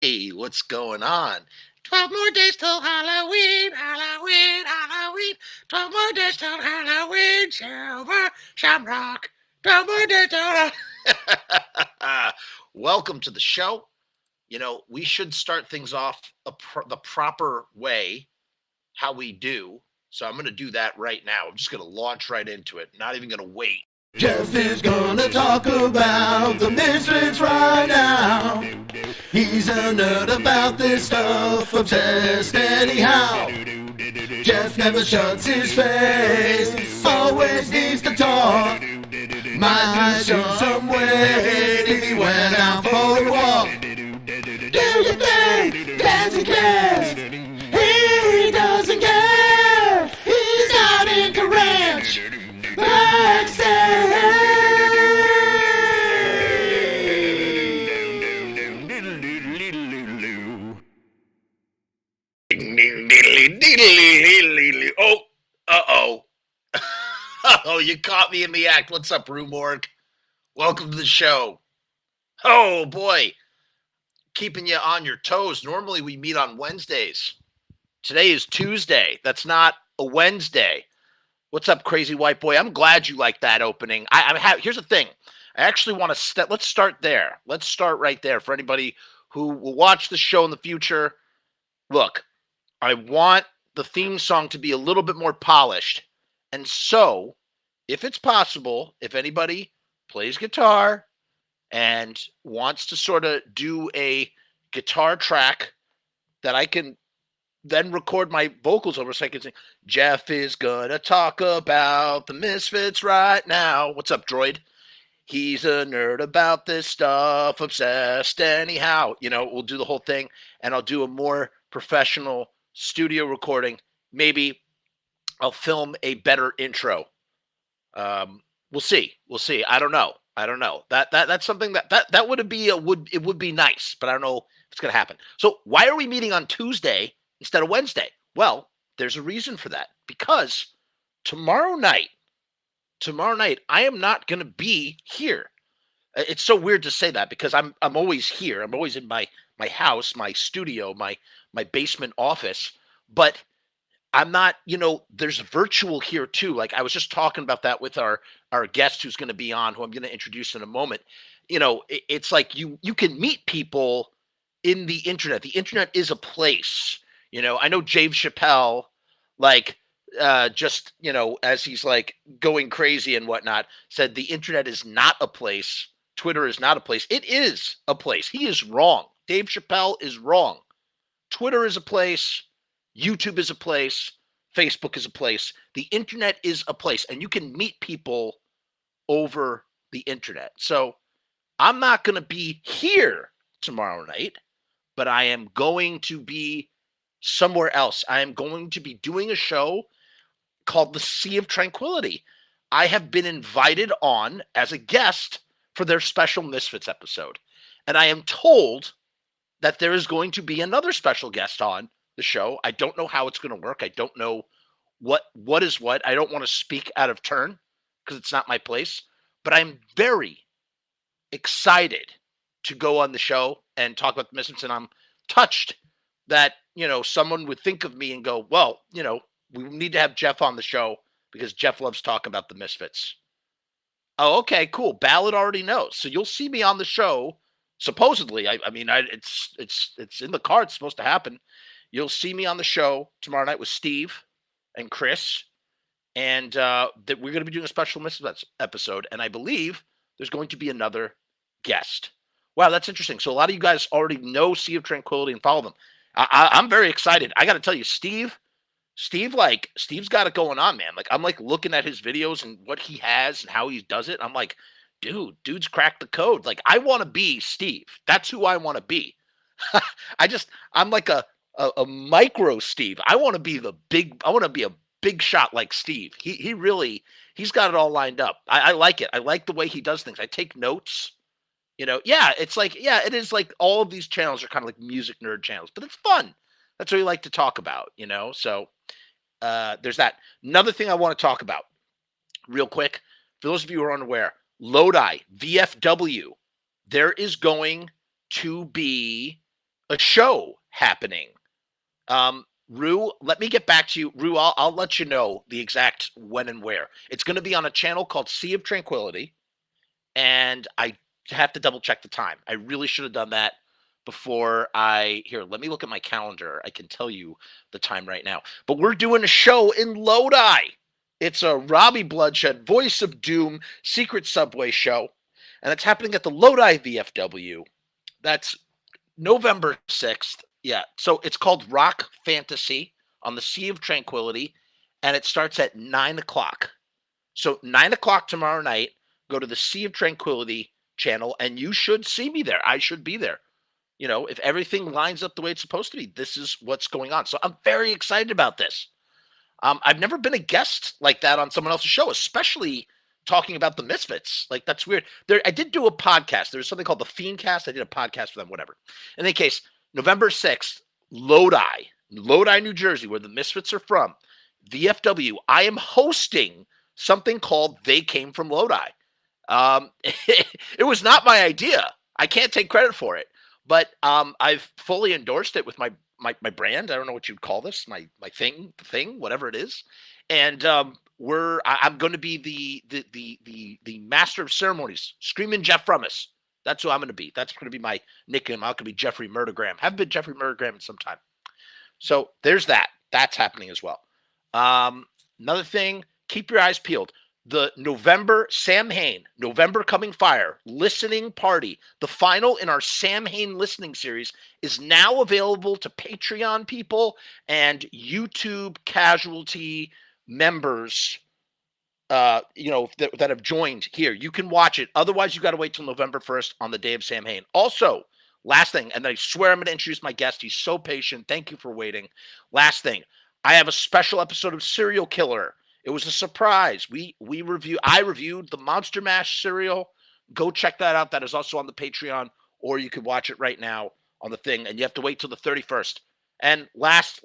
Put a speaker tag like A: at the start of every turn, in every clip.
A: Hey, what's going on? 12 more days till Halloween, Halloween, Halloween. 12 more days till Halloween, Silver Shamrock. 12 more days till. Welcome to the show. We should start things off the proper way, how we do. So I'm going to do that right now. I'm just going to launch right into it. Not even going to wait.
B: Jeff is gonna talk about the Misfits right now. He's a nerd about this stuff, obsessed anyhow. Jeff never shuts his face, always needs to talk. Might show some weight if he went out for a walk. Do you think Danzig cares? He doesn't care. He's out in Ranch.
A: Oh, uh-oh. Oh, you caught me in the act. What's up, Rumorg? Welcome to the show. Oh, boy. Keeping you on your toes. Normally, we meet on Wednesdays. Today is Tuesday. That's not a Wednesday. What's up, crazy white boy? I'm glad you like that opening. Here's the thing. I actually want to let's start there. Let's start right there for anybody who will watch the show in the future. Look, I want the theme song to be a little bit more polished. And so, if it's possible, if anybody plays guitar and wants to sort of do a guitar track that I can then record my vocals over so I can sing, Jeff is gonna talk about the Misfits right now. What's up, droid? He's a nerd about this stuff, obsessed anyhow. We'll do the whole thing, and I'll do a more professional studio recording. Maybe I'll film a better intro. We'll see. I don't know. That's something that would be nice, but I don't know if it's gonna happen. So why are we meeting on Tuesday instead of Wednesday? Well, there's a reason for that. Because tomorrow night, I am not going to be here. It's so weird to say that because I'm always here. I'm always in my house, my studio, my basement office. But I'm not, there's virtual here too. Like I was just talking about that with our guest who's going to be on, who I'm going to introduce in a moment. It's like you can meet people in the internet. The internet is a place. I know Dave Chappelle, like, just, as he's like going crazy and whatnot, said the internet is not a place. Twitter is not a place. It is a place. He is wrong. Dave Chappelle is wrong. Twitter is a place. YouTube is a place. Facebook is a place. The internet is a place, and you can meet people over the internet. So I'm not going to be here tomorrow night, but I am going to be somewhere else. I am going to be doing a show called The Sea of Tranquility. I have been invited on as a guest for their special Misfits episode. And I am told that there is going to be another special guest on the show. I don't know how it's going to work. I don't know what is what. I don't want to speak out of turn because it's not my place. But I'm very excited to go on the show and talk about the Misfits. And I'm touched that, someone would think of me and go, well, we need to have Jeff on the show because Jeff loves talking about the Misfits. Oh, okay, cool. Ballard already knows. So you'll see me on the show. Supposedly, it's in the cards. It's supposed to happen. You'll see me on the show tomorrow night with Steve and Chris, and that we're going to be doing a special Misfits episode. And I believe there's going to be another guest. Wow, that's interesting. So a lot of you guys already know Sea of Tranquility and follow them. I'm very excited. I got to tell you, Steve's got it going on, man. Like I'm like looking at his videos and what he has and how he does it. I'm like, dude's cracked the code. Like I want to be Steve. That's who I want to be. I'm like a micro Steve. I want to be a big shot like Steve. He's got it all lined up. I like it. I like the way he does things. I take notes. It is like all of these channels are kind of like music nerd channels, but it's fun. That's what we like to talk about, So there's that. Another thing I want to talk about real quick, for those of you who are unaware, Lodi, VFW, there is going to be a show happening. Rue, let me get back to you. Rue, I'll let you know the exact when and where. It's going to be on a channel called Sea of Tranquility, and I have to double check the time. I really should have done that before here, let me look at my calendar. I can tell you the time right now. But we're doing a show in Lodi. It's a Robbie Bloodshed, Voice of Doom, Secret Subway show, and it's happening at the Lodi VFW. That's November 6th. Yeah. So it's called Rock Fantasy on the Sea of Tranquility, and it starts at 9 o'clock. So 9 o'clock tomorrow night, go to the Sea of Tranquility channel, and you should see me there. I should be there. You know, if everything lines up the way it's supposed to be, this is what's going on. So I'm very excited about this. I've never been a guest like that on someone else's show, especially talking about the Misfits. Like, that's weird. I did do a podcast. There was something called the Fiendcast. I did a podcast for them, whatever. In any case, November 6th, Lodi, New Jersey, where the Misfits are from, VFW. I am hosting something called They Came from Lodi. It was not my idea. I can't take credit for it, but I've fully endorsed it with my brand. I don't know what you'd call this, my thing, whatever it is. And I'm going to be the master of ceremonies, Screaming Jeff Frumess. That's who I'm going to be. That's going to be my nickname. I'm going to be Jeffrey Murdergram. Haven't been Jeffrey Murdergram in some time. So there's that. That's happening as well. Another thing, keep your eyes peeled. The November Samhain, November Coming Fire listening party, the final in our Samhain listening series, is now available to Patreon people and YouTube casualty members. That have joined here. You can watch it. Otherwise, you got to wait till November 1st on the day of Samhain. Also, last thing, and I swear I'm going to introduce my guest. He's so patient. Thank you for waiting. Last thing, I have a special episode of Serial Killer. It was a surprise. I reviewed the Monster Mash cereal. Go check that out. That is also on the Patreon, or you can watch it right now on the thing, and you have to wait till the 31st. And last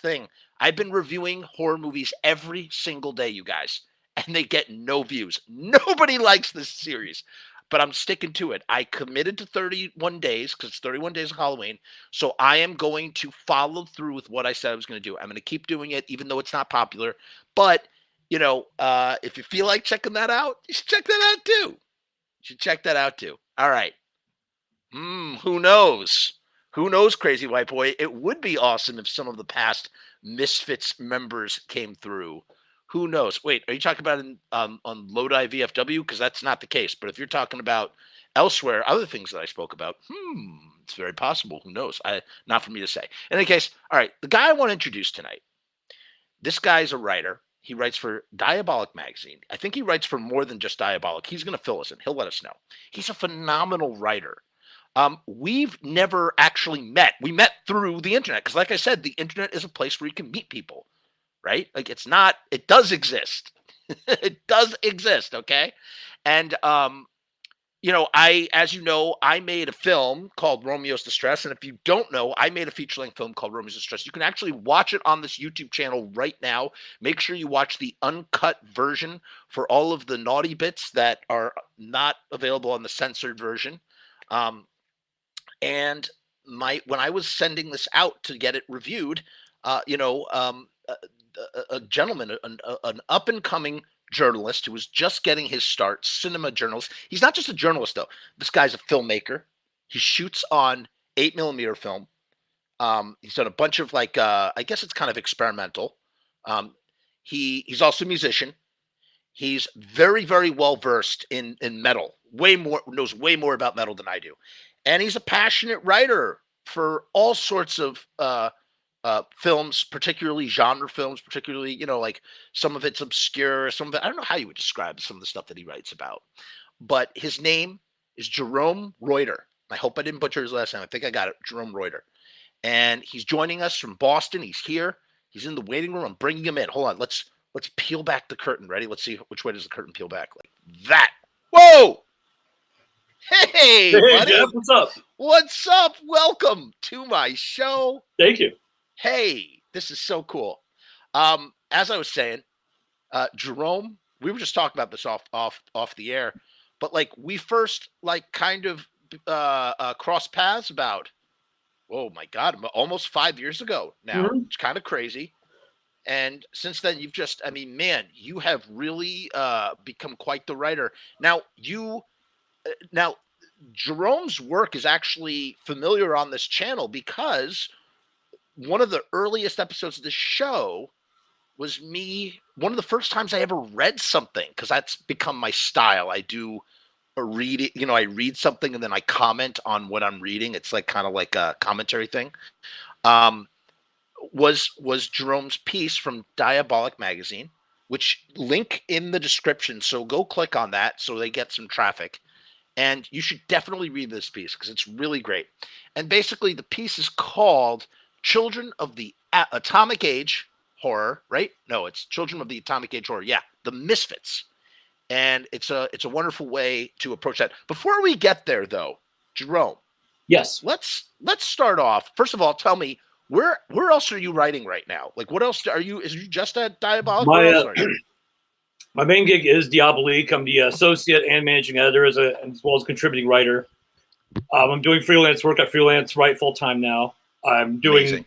A: thing, I've been reviewing horror movies every single day, you guys, and they get no views. Nobody likes this series, but I'm sticking to it. I committed to 31 days because it's 31 days of Halloween. So I am going to follow through with what I said I was going to do. I'm going to keep doing it, even though it's not popular. But, if you feel like checking that out, you should check that out too. All right. Who knows? Who knows, Crazy White Boy? It would be awesome if some of the past Misfits members came through. Who knows? Wait, are you talking about on Lodi VFW? Because that's not the case. But if you're talking about elsewhere, other things that I spoke about, it's very possible. Who knows? Not for me to say. In any case, all right, the guy I want to introduce tonight, this guy's a writer. He writes for Diabolique Magazine. I think he writes for more than just Diabolique. He's going to fill us in. He'll let us know. He's a phenomenal writer. We've never actually met. We met through the internet because, like I said, the internet is a place where you can meet people, right? Like, it does exist. It does exist, okay? And I made a film called Romeo's Distress. And if you don't know, I made a feature-length film called Romeo's Distress. You can actually watch it on this YouTube channel right now. Make sure you watch the uncut version for all of the naughty bits that are not available on the censored version. And when I was sending this out to get it reviewed, a gentleman, an up-and-coming journalist who was just getting his start, cinema journalist. He's not just a journalist, though. This guy's a filmmaker. He shoots on 8mm film. He's done a bunch of I guess it's kind of experimental. He's also a musician. He's very, very well versed in metal. Knows way more about metal than I do. And he's a passionate writer for all sorts of films, particularly genre films, particularly, like some of it's obscure, some of it, I don't know how you would describe some of the stuff that he writes about. But his name is Jerome Reuter. I hope I didn't butcher his last name. I think I got it, Jerome Reuter. And he's joining us from Boston. He's here. He's in the waiting room. I'm bringing him in. Hold on. Let's peel back the curtain. Ready? Let's see which way does the curtain peel back. Like that. Whoa! Hey, buddy.
C: Jeff, what's up?
A: What's up? Welcome to my show.
C: Thank you.
A: Hey, this is so cool. As I was saying, Jerome, we were just talking about this off the air, but we first kind of crossed paths about oh my God, almost 5 years ago now.
C: Mhm.
A: It's kind of crazy. And since then, you've just, I mean, man, you have really become quite the writer. Now, Jerome's work is actually familiar on this channel because one of the earliest episodes of the show was me, one of the first times I ever read something, because that's become my style. I do a read it, I read something and then I comment on what I'm reading. It's like kind of like a commentary thing. Um, was Jerome's piece from Diabolique Magazine, which link in the description. So go click on that so they get some traffic. And you should definitely read this piece because it's really great. And basically, the piece is called Children of the Atomic Age Horror, right? No, it's Children of the Atomic Age Horror. Yeah, the Misfits. And it's a wonderful way to approach that. Before we get there, though, Jerome,
C: Yes.
A: let's start off. First of all, tell me where else are you writing right now? Like, what else are you? Is you just at Diabolique? Where else are you?
C: My main gig is Diabolique. I'm the associate and managing editor as well as contributing writer. I'm doing freelance work. I freelance write full time now. I'm doing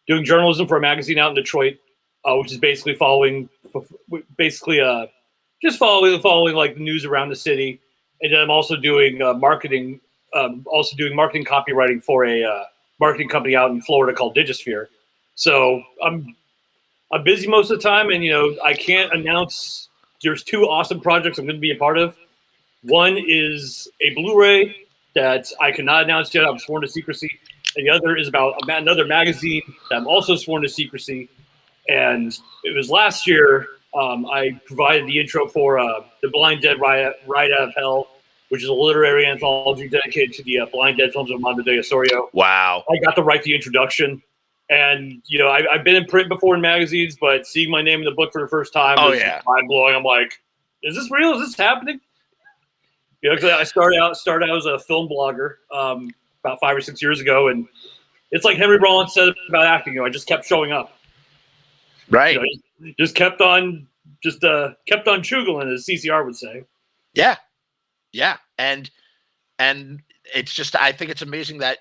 C: journalism for a magazine out in Detroit, which is basically just following like the news around the city. And then I'm also doing marketing. Doing marketing copywriting for a marketing company out in Florida called Digisphere. So I'm busy most of the time, and I can't announce. There's two awesome projects I'm going to be a part of. One is a Blu-ray that I cannot announce yet. I'm sworn to secrecy. And the other is about another magazine that I'm also sworn to secrecy. And it was last year I provided the intro for The Blind Dead Ride Out of Hell, which is a literary anthology dedicated to the Blind Dead films of Armando de Osorio.
A: Wow.
C: I got to write the introduction. And, I've been in print before in magazines, but seeing my name in the book for the first time was mind-blowing. I'm like, is this real? Is this happening? Because I started out as a film blogger about 5 or 6 years ago, and it's like Henry Rollins said about acting. I just kept showing up.
A: Right.
C: Just kept on chugling, as CCR would say.
A: Yeah. Yeah. And it's just, I think it's amazing that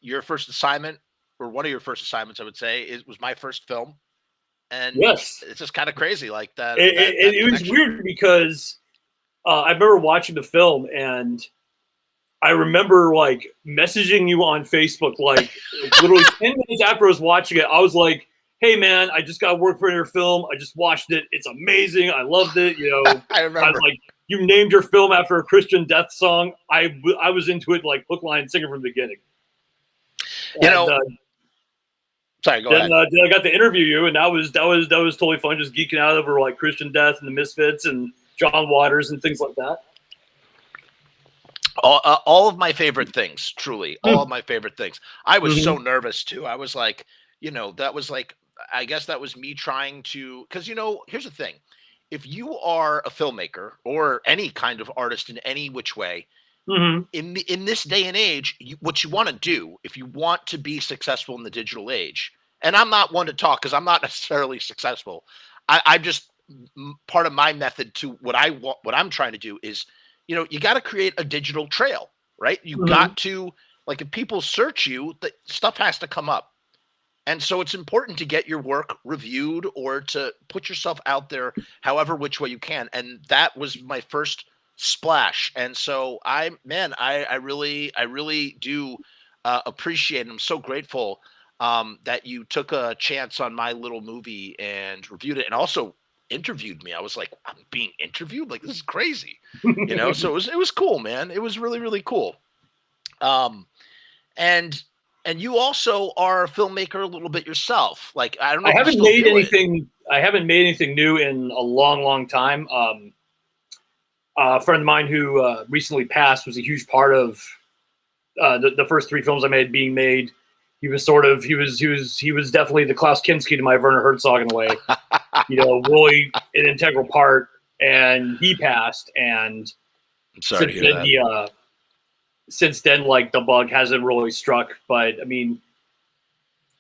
A: your first assignment, or one of your first assignments, I would say, was my first film. And
C: yes,
A: it's just kind of crazy like that.
C: It was weird because I remember watching the film, and I remember like messaging you on Facebook, like literally 10 minutes after I was watching it. I was like, hey man, I just got work for your film. I just watched it. It's amazing. I loved it.
A: I remember.
C: I was like, you named your film after a Christian death song. I was into it like hook, line, and sinker from the beginning.
A: Sorry, go ahead.
C: Then I got to interview you, and that was totally fun, just geeking out over like Christian death and the Misfits and John Waters and things like that.
A: All of my favorite things, truly, all of my favorite things. I was so nervous too. I was like, that was like, I guess that was me trying to, because here's the thing: if you are a filmmaker or any kind of artist in any which way, in this day and age, what you want to do if you want to be successful in the digital age, and I'm not one to talk because I'm not necessarily successful. I'm just part of my method to what I'm trying to do is, you got to create a digital trail, right? You got to, like, if people search you, the stuff has to come up. And so it's important to get your work reviewed or to put yourself out there however which way you can. And that was my first splash. And so I really do appreciate, and I'm so grateful that you took a chance on my little movie and reviewed it, and also interviewed me. I was like, I'm being interviewed? Like, this is crazy. So it was cool, man. It was really, really cool. And you also are a filmmaker a little bit yourself. Like, I don't know.
C: I haven't made anything new in a long, long time. A friend of mine who recently passed was a huge part of the first three films I made being made. He was definitely the Klaus Kinski to my Werner Herzog in a way. Really an integral part, and he passed. And
A: I'm sorry to hear that.
C: Since then, like, the bug hasn't really struck. But I mean,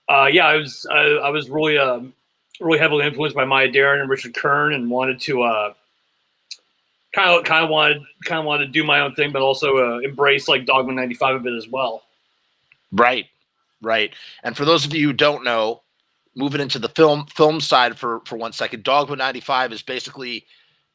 C: I was really really heavily influenced by Maya Deren and Richard Kern, and wanted to kind of wanted to do my own thing, but also embrace like Dogma 95 a bit as well.
A: Right, right. And for those of you who don't know, moving into the film side for 1 second, Dogma 95 is basically,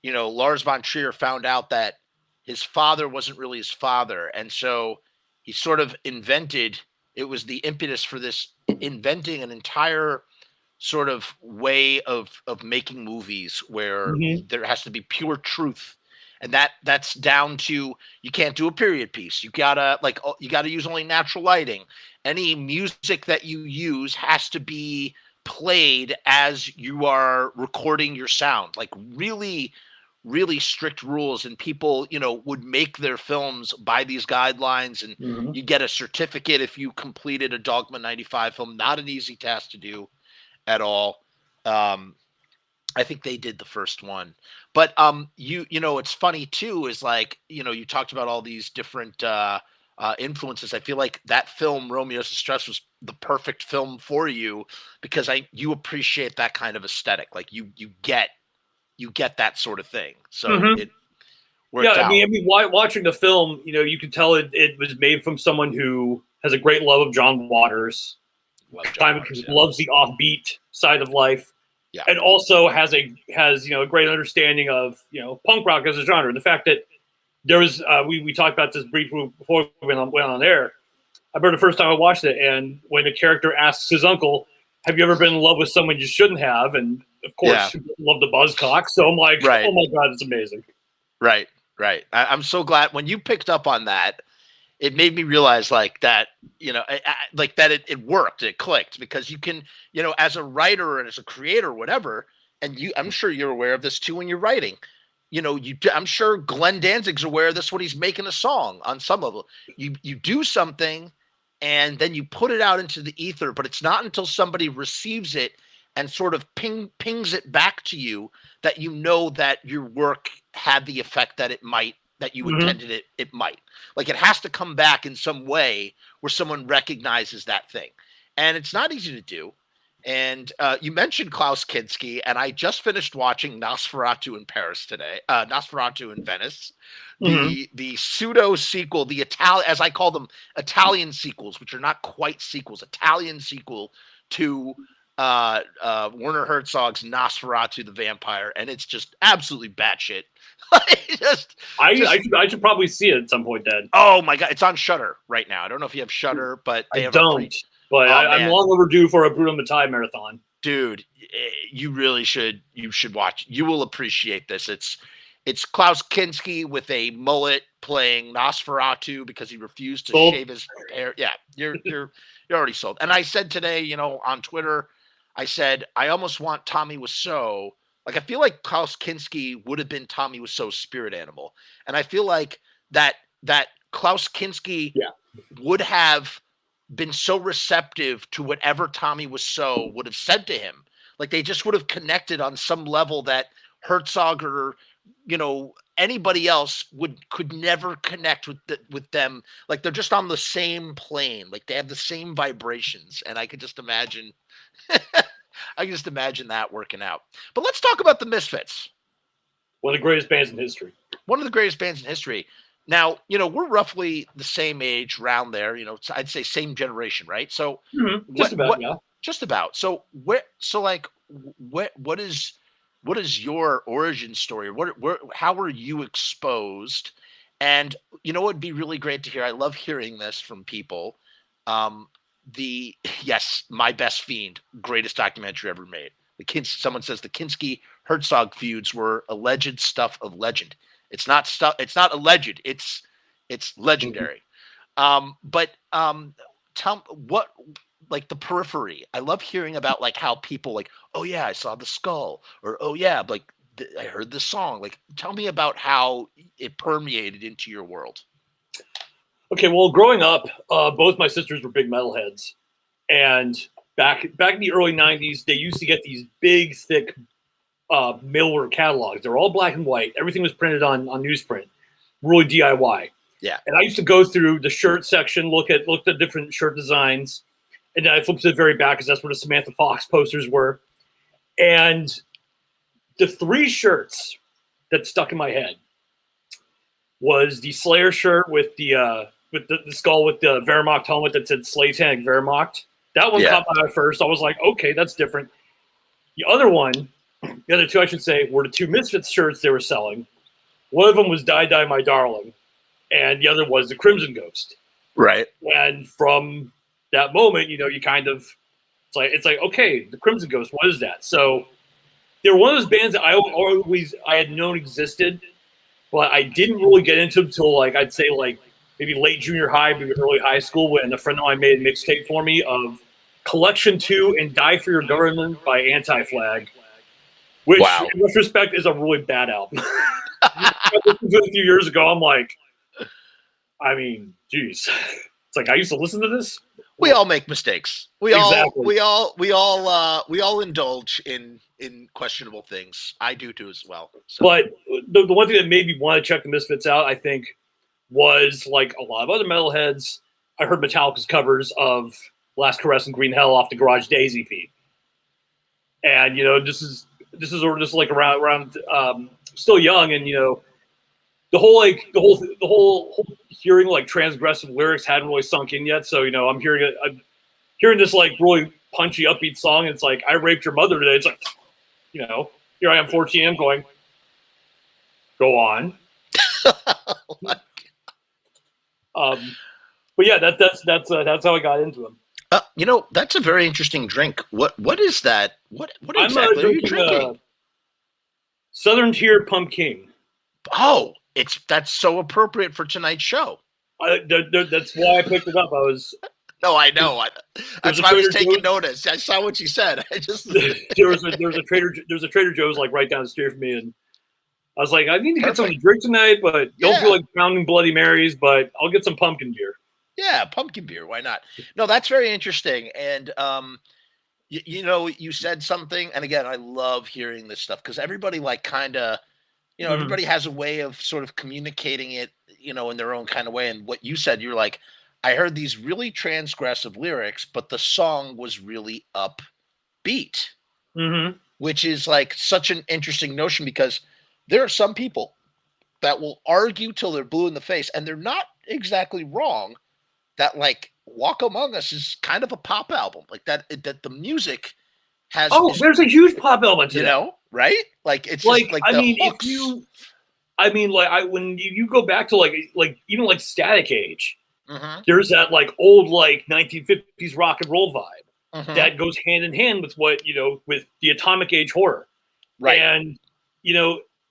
A: Lars von Trier found out that his father wasn't really his father, and so he sort of invented. It was the impetus for this inventing an entire sort of way of making movies where there has to be pure truth, and that's down to, you can't do a period piece, you gotta use only natural lighting. Any music that you use has to be played as you are recording your sound, like really really strict rules, and people would make their films by these guidelines, and you get a certificate if you completed a Dogma 95 film. Not an easy task to do at all. I think they did the first one, but it's funny too. Is like you talked about all these different influences. I feel like that film Romeo's Distress was the perfect film for you because you appreciate that kind of aesthetic. Like you get that sort of thing. So it worked out.
C: I mean, watching the film, you can tell it was made from someone who has a great love of John Waters. Loves the offbeat side of life, and also has a great understanding of punk rock as a genre. The fact that there was we talked about this briefly before we went on air. I remember the first time I watched it, and when the character asks his uncle, "Have you ever been in love with someone you shouldn't have?" and of course, love the Buzzcock. So I'm like, oh my god, it's amazing.
A: Right. I'm so glad when you picked up on that. It made me realize like that, like that it worked, it clicked, because you can, as a writer and as a creator, whatever, and I'm sure you're aware of this too when you're writing, I'm sure Glenn Danzig's aware of this when he's making a song on some level. You do something and then you put it out into the ether, but it's not until somebody receives it and sort of pings it back to you that that your work had the effect that it might, that you intended it might. Like it has to come back in some way where someone recognizes that thing. And it's not easy to do. And you mentioned Klaus Kinski, and I just finished watching Nosferatu in Paris today, Nosferatu in Venice, the pseudo sequel, the Italian, as I call them, Italian sequels, which are not quite sequels, Italian sequel to Werner Herzog's Nosferatu the Vampire, and it's just absolutely batshit.
C: I should probably see it at some point, Dad.
A: Oh my god, it's on Shudder right now. I don't know if you have Shudder, but
C: I'm long overdue for a Bruno Mattei marathon.
A: Dude, you really should. You should watch. You will appreciate this. It's Klaus Kinski with a mullet playing Nosferatu because he refused to shave his hair. Yeah, you're already sold. And I said today, on Twitter, I said I almost want Tommy Wiseau. Like, I feel like Klaus Kinski would have been Tommy Wiseau's spirit animal. And I feel like that Klaus Kinski would have been so receptive to whatever Tommy Wiseau would have said to him. Like, they just would have connected on some level that Herzog or, anybody else could never connect with them. Like, they're just on the same plane. Like, they have the same vibrations. And I could just imagine... I can just imagine that working out. But let's talk about the Misfits.
C: One of the greatest bands in history.
A: One of the greatest bands in history. Now, we're roughly the same age, around there. I'd say same generation, right? So
C: just about, yeah.
A: Just about. So what is your origin story? How were you exposed? And it'd be really great to hear. I love hearing this from people. My Best Fiend, greatest documentary ever made. Someone says the Kinski Herzog feuds were alleged stuff of legend. It's not alleged. It's legendary. Tell me what, like, the periphery. I love hearing about like how people like, oh yeah, I saw the skull, or oh yeah, like I heard this song. Like, tell me about how it permeated into your world.
C: Okay, well, growing up, both my sisters were big metalheads, and back in the early '90s, they used to get these big, thick mailorder catalogs. They were all black and white. Everything was printed on newsprint, really DIY. Yeah. And I used to go through the shirt section, looked at different shirt designs, and then I flipped to the very back because that's where the Samantha Fox posters were. And the three shirts that stuck in my head was the Slayer shirt with the the skull with the Wehrmacht helmet that said Slatanic Wehrmacht. That one caught my eye first. I was like, okay, that's different. The other two, I should say, were the two Misfits shirts they were selling. One of them was Die Die My Darling, and the other was the Crimson Ghost.
A: Right.
C: And from that moment, you kind of, it's like, okay, the Crimson Ghost, what is that? So they were one of those bands that I had known existed, but I didn't really get into them until I'd say maybe late junior high, maybe early high school, when a friend of mine made a mixtape for me of Collection 2 and Die for Your Government by Anti-Flag, which in retrospect is a really bad album. I listened to it a few years ago. I'm like, I mean, geez. It's like I used to listen to this.
A: We all make mistakes. We all indulge in questionable things. I do too as well. So.
C: But the one thing that made me want to check the Misfits out, I think, was like a lot of other metalheads. I heard Metallica's covers of Last Caress and Green Hell off the Garage Days EP, and this is like around still young, and the whole hearing transgressive lyrics hadn't really sunk in yet. So I'm hearing this really punchy upbeat song, and it's like, I raped your mother today. It's like, here I am 14, I'm going, go on. But yeah, that's how I got into them.
A: That's a very interesting drink. What is that? What exactly are you drinking?
C: Southern Tier Pumpkin.
A: Oh, that's so appropriate for tonight's show.
C: That's why I picked it up.
A: No, I know. That's why I was taking notice. I saw what you said. I just
C: there's a Trader Joe's right down the street from me, and I was like, I need to get something to drink tonight, but don't feel like pounding Bloody Marys, but I'll get some pumpkin beer.
A: Yeah, pumpkin beer. Why not? No, that's very interesting. And you said something, and again, I love hearing this stuff because everybody everybody has a way of sort of communicating it, in their own kind of way. And what you said, you're like, I heard these really transgressive lyrics, but the song was really upbeat, which is such an interesting notion because there are some people that will argue till they're blue in the face, and they're not exactly wrong that Walk Among Us is kind of a pop album, that the music has.
C: Oh, there's a huge pop element to that.
A: Right? It's just
C: when you go back to even Static Age, there's that old 1950s rock and roll vibe that goes hand in hand with what with the Atomic Age horror,
A: right?
C: And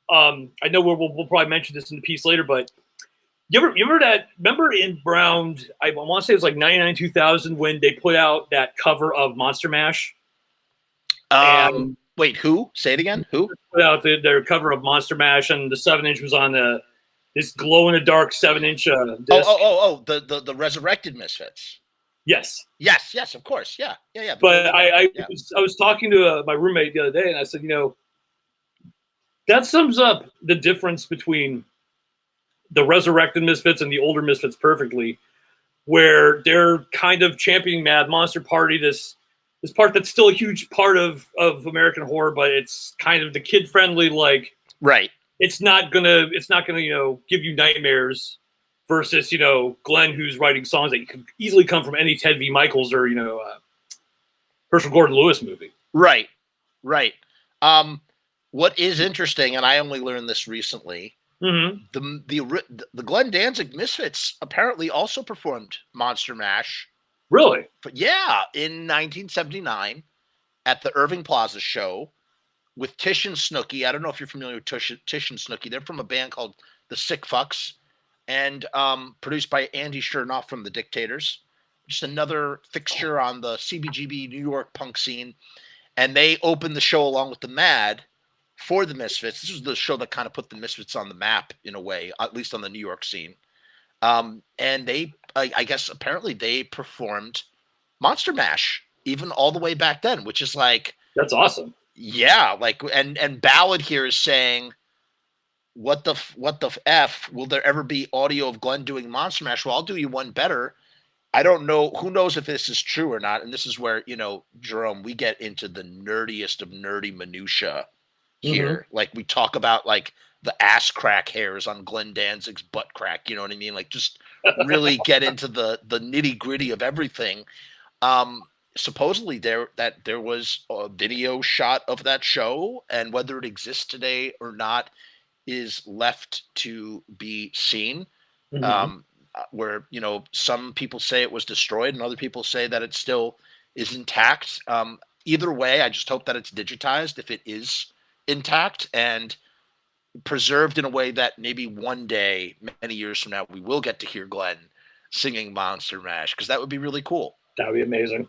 C: I know we'll probably mention this in the piece later, but remember in around, I want to say it was 99 2000 when they put out that cover of Monster Mash.
A: Wait, who? Say it again. Who
C: put out their cover of Monster Mash, and the 7-inch was on this glow in the dark 7-inch disc.
A: The Resurrected Misfits.
C: Yes,
A: of course, yeah.
C: But I was talking to my roommate the other day, and I said, that sums up the difference between the Resurrected Misfits and the older Misfits perfectly, where they're kind of championing Mad Monster Party, this part that's still a huge part of American horror, but it's kind of the kid friendly,
A: right.
C: It's not gonna give you nightmares versus Glenn, who's writing songs that could easily come from any Ted V. Michaels or Herschel Gordon Lewis movie.
A: Right. What is interesting, and I only learned this recently, the Glenn Danzig Misfits apparently also performed Monster Mash.
C: Really?
A: But yeah, in 1979 at the Irving Plaza show with Tish and Snooki. I don't know if you're familiar with Tish and Snooki. They're from a band called the Sick Fucks, and produced by Andy Chernoff from the Dictators. Just another fixture on the CBGB New York punk scene. And they opened the show along with the Mad for the Misfits. This was the show that kind of put the Misfits on the map in a way, at least on the New York scene. And they, I guess, apparently they performed Monster Mash even all the way back then, which is
C: that's awesome.
A: Yeah, and Ballad here is saying, what the F, will there ever be audio of Glenn doing Monster Mash? Well, I'll do you one better. I don't know, who knows if this is true or not, and this is where, Jerome, we get into the nerdiest of nerdy minutia here. We talk about the ass crack hairs on Glenn Danzig's butt crack. You know what I mean? Like, just really get into the nitty gritty of everything. Supposedly there was a video shot of that show, and whether it exists today or not is left to be seen.
C: Mhm.
A: Where, you know, some people say it was destroyed and other people say that it still is intact. Either way, I just hope that it's digitized if it is intact and preserved in a way that maybe one day, many years from now, we will get to hear Glenn singing Monster Mash, because that would be really cool.
C: That would be amazing.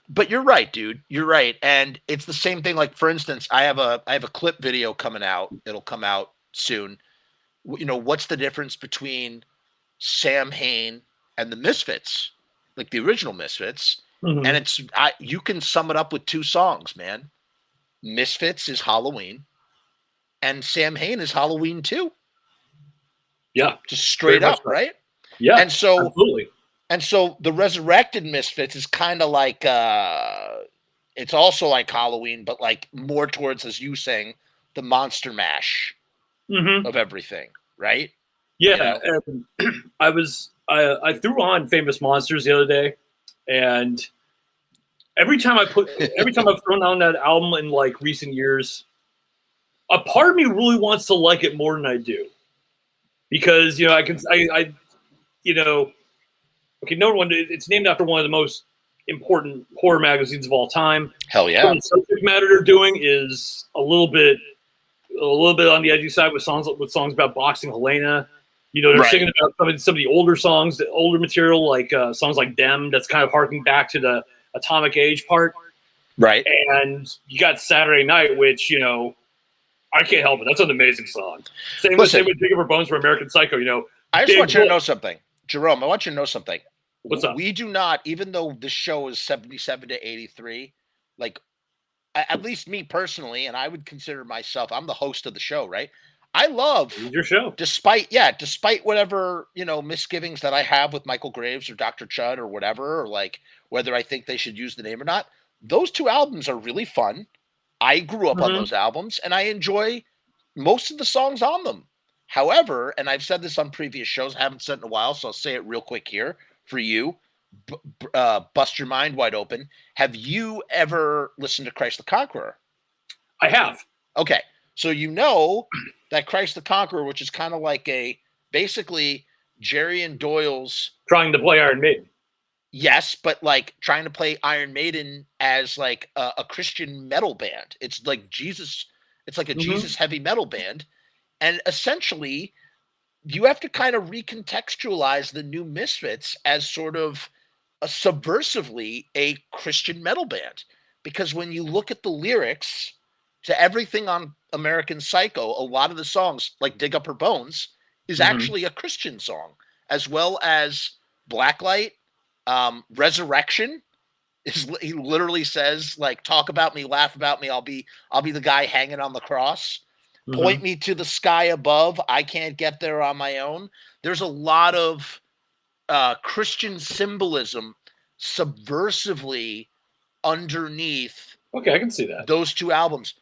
A: But you're right, dude. You're right. And it's the same thing. Like, for instance, I have a clip video coming out. It'll come out soon. You know, what's the difference between Samhain and the Misfits, like the original Misfits?
C: Mhm.
A: And you can sum it up with two songs, man. Misfits is Halloween, and Samhain is Halloween too.
C: Yeah,
A: Just straight up,
C: so.
A: right?
C: Yeah,
A: And so,
C: absolutely.
A: and so the Resurrected Misfits is kind of like it's also like Halloween, but like more towards, as you saying, the Monster Mash
C: Mhm.
A: of everything, right?
C: Yeah,
A: You know?
C: and I threw on Famous Monsters the other day, and every time I've thrown on that album in like recent years, a part of me really wants to like it more than I do, because you know I you know, okay, number one, it's named after one of the most important horror magazines of all time.
A: Hell yeah.
C: Some of the subject matter they're doing is a little bit on the edgy side with songs about boxing Helena. You know, they're
A: Right.
C: singing about some of the older songs, the older material, like songs like "Dem," that's kind of harking back to the Atomic Age part.
A: Right.
C: And you got "Saturday Night," which, you know, I can't help it. That's an amazing song. Same with "Dig Up Her Bones" for American Psycho. You know,
A: I just want you to know something, Jerome. I want you to know something.
C: What's up?
A: We do not, even though this show is 77 to 83, like, at least me personally, and I would consider myself, I'm the host of the show, right? I love
C: your show,
A: despite whatever, you know, misgivings that I have with Michael Graves or Dr. Chud or whatever, or like whether I think they should use the name or not. Those two albums are really fun. I grew up on those albums, and I enjoy most of the songs on them. However, and I've said this on previous shows, I haven't said it in a while, so I'll say it real quick here for you. Bust your mind wide open. Have you ever listened to Christ the Conqueror?
C: I have.
A: Okay, so you know that Christ the Conqueror, which is kind of like basically Jerry and Doyle's
C: trying to play Iron Maiden.
A: Yes, but like trying to play Iron Maiden as like a Christian metal band. It's like Jesus. It's like a Jesus heavy metal band, and essentially, you have to kind of recontextualize the new Misfits as sort of subversively a Christian metal band, because when you look at the lyrics to everything on American Psycho, a lot of the songs, like "Dig Up Her Bones," is actually a Christian song, as well as Blacklight. Resurrection is, he literally says, like, talk about me, laugh about me, I'll be the guy hanging on the cross. Point me to the sky above, I can't get there on my own. There's a lot of Christian symbolism subversively underneath.
C: Okay, I can see that.
A: Those two albums.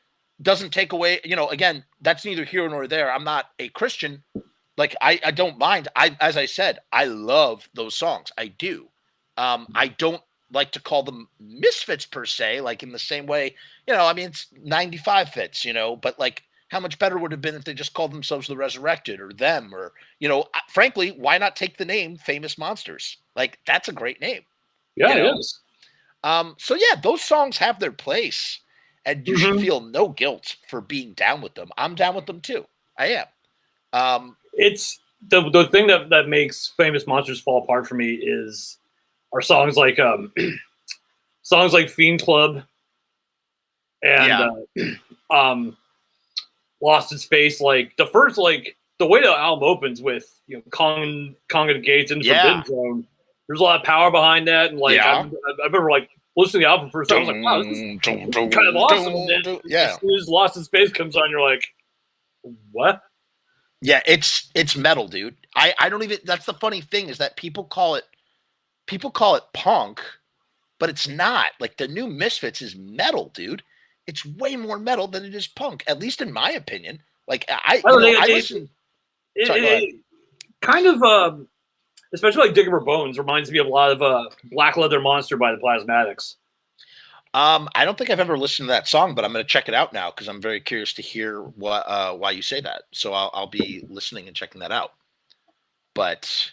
A: Doesn't take away, you know, again, that's neither here nor there. I'm not a Christian. Like, I don't mind. As I said, I love those songs. I do. I don't like to call them Misfits per se, like in the same way, you know, I mean, it's 95 Fits, you know, but like, how much better would it have been if they just called themselves the Resurrected or Them, or, you know, frankly, why not take the name Famous Monsters? Like, that's a great name.
C: Yeah,
A: you know?
C: It is.
A: So yeah, those songs have their place, and you should feel no guilt for being down with them. I'm down with them too. I am.
C: It's the thing that makes Famous Monsters fall apart for me is are songs like Fiend Club and Lost in Space. Like the first, like the way the album opens with, you know, Conga the Gates in the Forbidden Zone. There's a lot of power behind that, and like I remember like listening to the album first. I was like, wow, this is kind of awesome. And then as soon as Lost in Space comes on, you're like, what?
A: Yeah, it's metal, dude. I don't even. That's the funny thing, is that people call it punk, but it's not. Like, the new Misfits is metal, dude. It's way more metal than it is punk, at least in my opinion. Like
C: I don't think
A: I listen. Sorry, go ahead.
C: it kind of, especially like Digger Bones, reminds me of a lot of Black Leather Monster by the Plasmatics.
A: I don't think I've ever listened to that song, but I'm going to check it out now because I'm very curious to hear why you say that. So I'll be listening and checking that out. But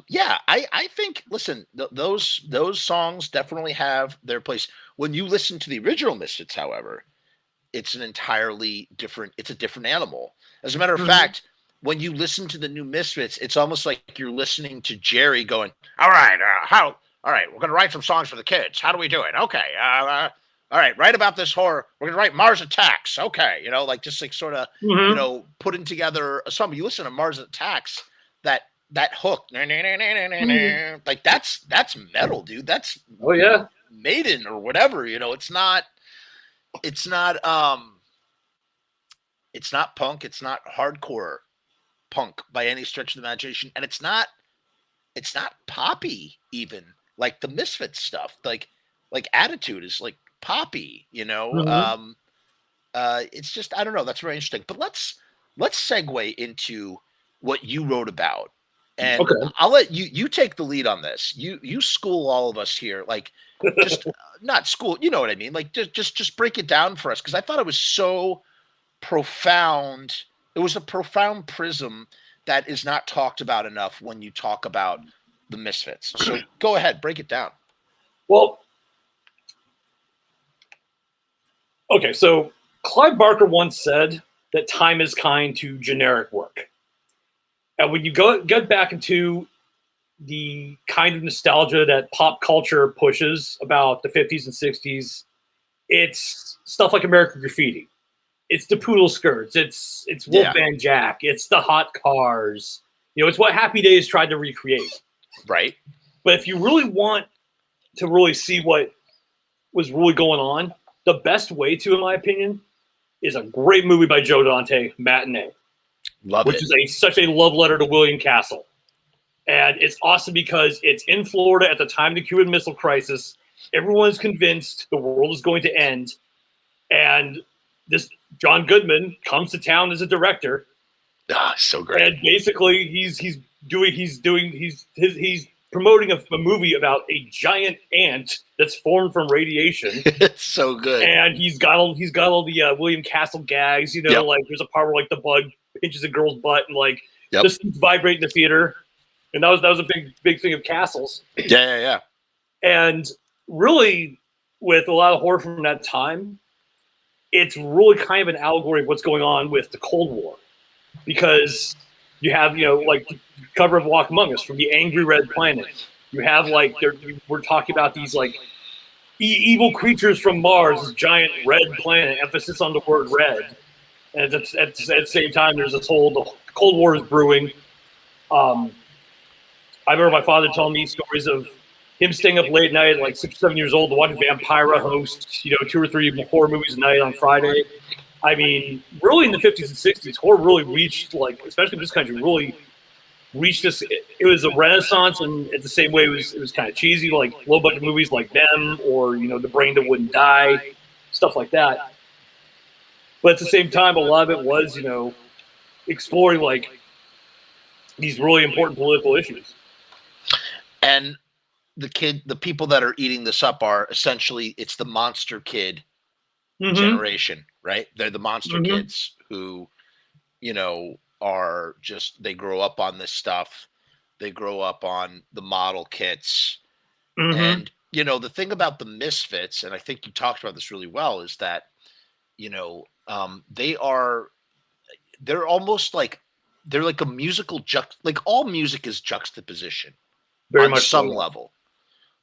A: yeah, I think listen, those songs definitely have their place. When you listen to the original Misfits, however, it's an entirely different. It's a different animal. As a matter of fact, when you listen to the new Misfits, it's almost like you're listening to Jerry going, "All right, all right, we're going to write some songs for the kids. How do we do it? Okay, all right, write about this horror. We're going to write Mars Attacks. Okay, like just like sort of putting together a song. You listen to Mars Attacks, that hook, like that's metal, dude. That's Maiden or whatever. It's not punk, it's not hardcore punk by any stretch of the imagination, and it's not poppy even like the Misfits stuff. Like Attitude is like poppy, it's just I don't know, that's very interesting. But let's segue into what you wrote about. And I'll let you take the lead on this. You school all of us here, like just not school, you know what I mean? Like just break it down for us, because I thought it was so profound. It was a profound prism that is not talked about enough when you talk about the Misfits. So go ahead, break it down.
C: Well, okay, so Clive Barker once said that time is kind to generic work. And when you get back into the kind of nostalgia that pop culture pushes about the 50s and 60s, it's stuff like American Graffiti. It's the poodle skirts. It's Wolfman Jack. It's the hot cars. It's what Happy Days tried to recreate.
A: Right.
C: But if you really want to really see what was really going on, the best way to, in my opinion, is a great movie by Joe Dante, Matinee. Which is such a love letter to William Castle. And it's awesome because it's in Florida at the time of the Cuban Missile Crisis. Everyone's convinced the world is going to end. And this John Goodman comes to town as a director.
A: So great.
C: And basically he's promoting a movie about a giant ant that's formed from radiation.
A: It's so good.
C: And he's got all the William Castle gags, like there's a part where like the bug pinches a girl's butt and like this thing's vibrating in the theater. And that was a big thing of Castle's.
A: Yeah.
C: And really, with a lot of horror from that time, it's really kind of an allegory of what's going on with the Cold War. Because you have, like the cover of Walk Among Us from the Angry Red Planet. You have like we're talking about these like evil creatures from Mars, this giant red planet, emphasis on the word red. And at the same time, there's this whole the Cold War is brewing. I remember my father telling me stories of him staying up late night, like 6 or 7 years old, to watch Vampira host, 2 or 3 horror movies a night on Friday. I mean, really in the 50s and 60s, horror really reached, like, especially in this country, really reached this. It was a renaissance, and at the same way, it was kind of cheesy, like low budget movies like Them or The Brain That Wouldn't Die, stuff like that. But at the same time, a lot of it was, exploring like these really important political issues.
A: And the people that are eating this up are essentially, it's the monster kid generation, right? They're the monster kids who, are just, they grow up on this stuff. They grow up on the model kits. And, the thing about the Misfits, and I think you talked about this really well, is that, they're almost like, they're like a musical like all music is juxtaposition
C: very
A: on
C: much
A: some level,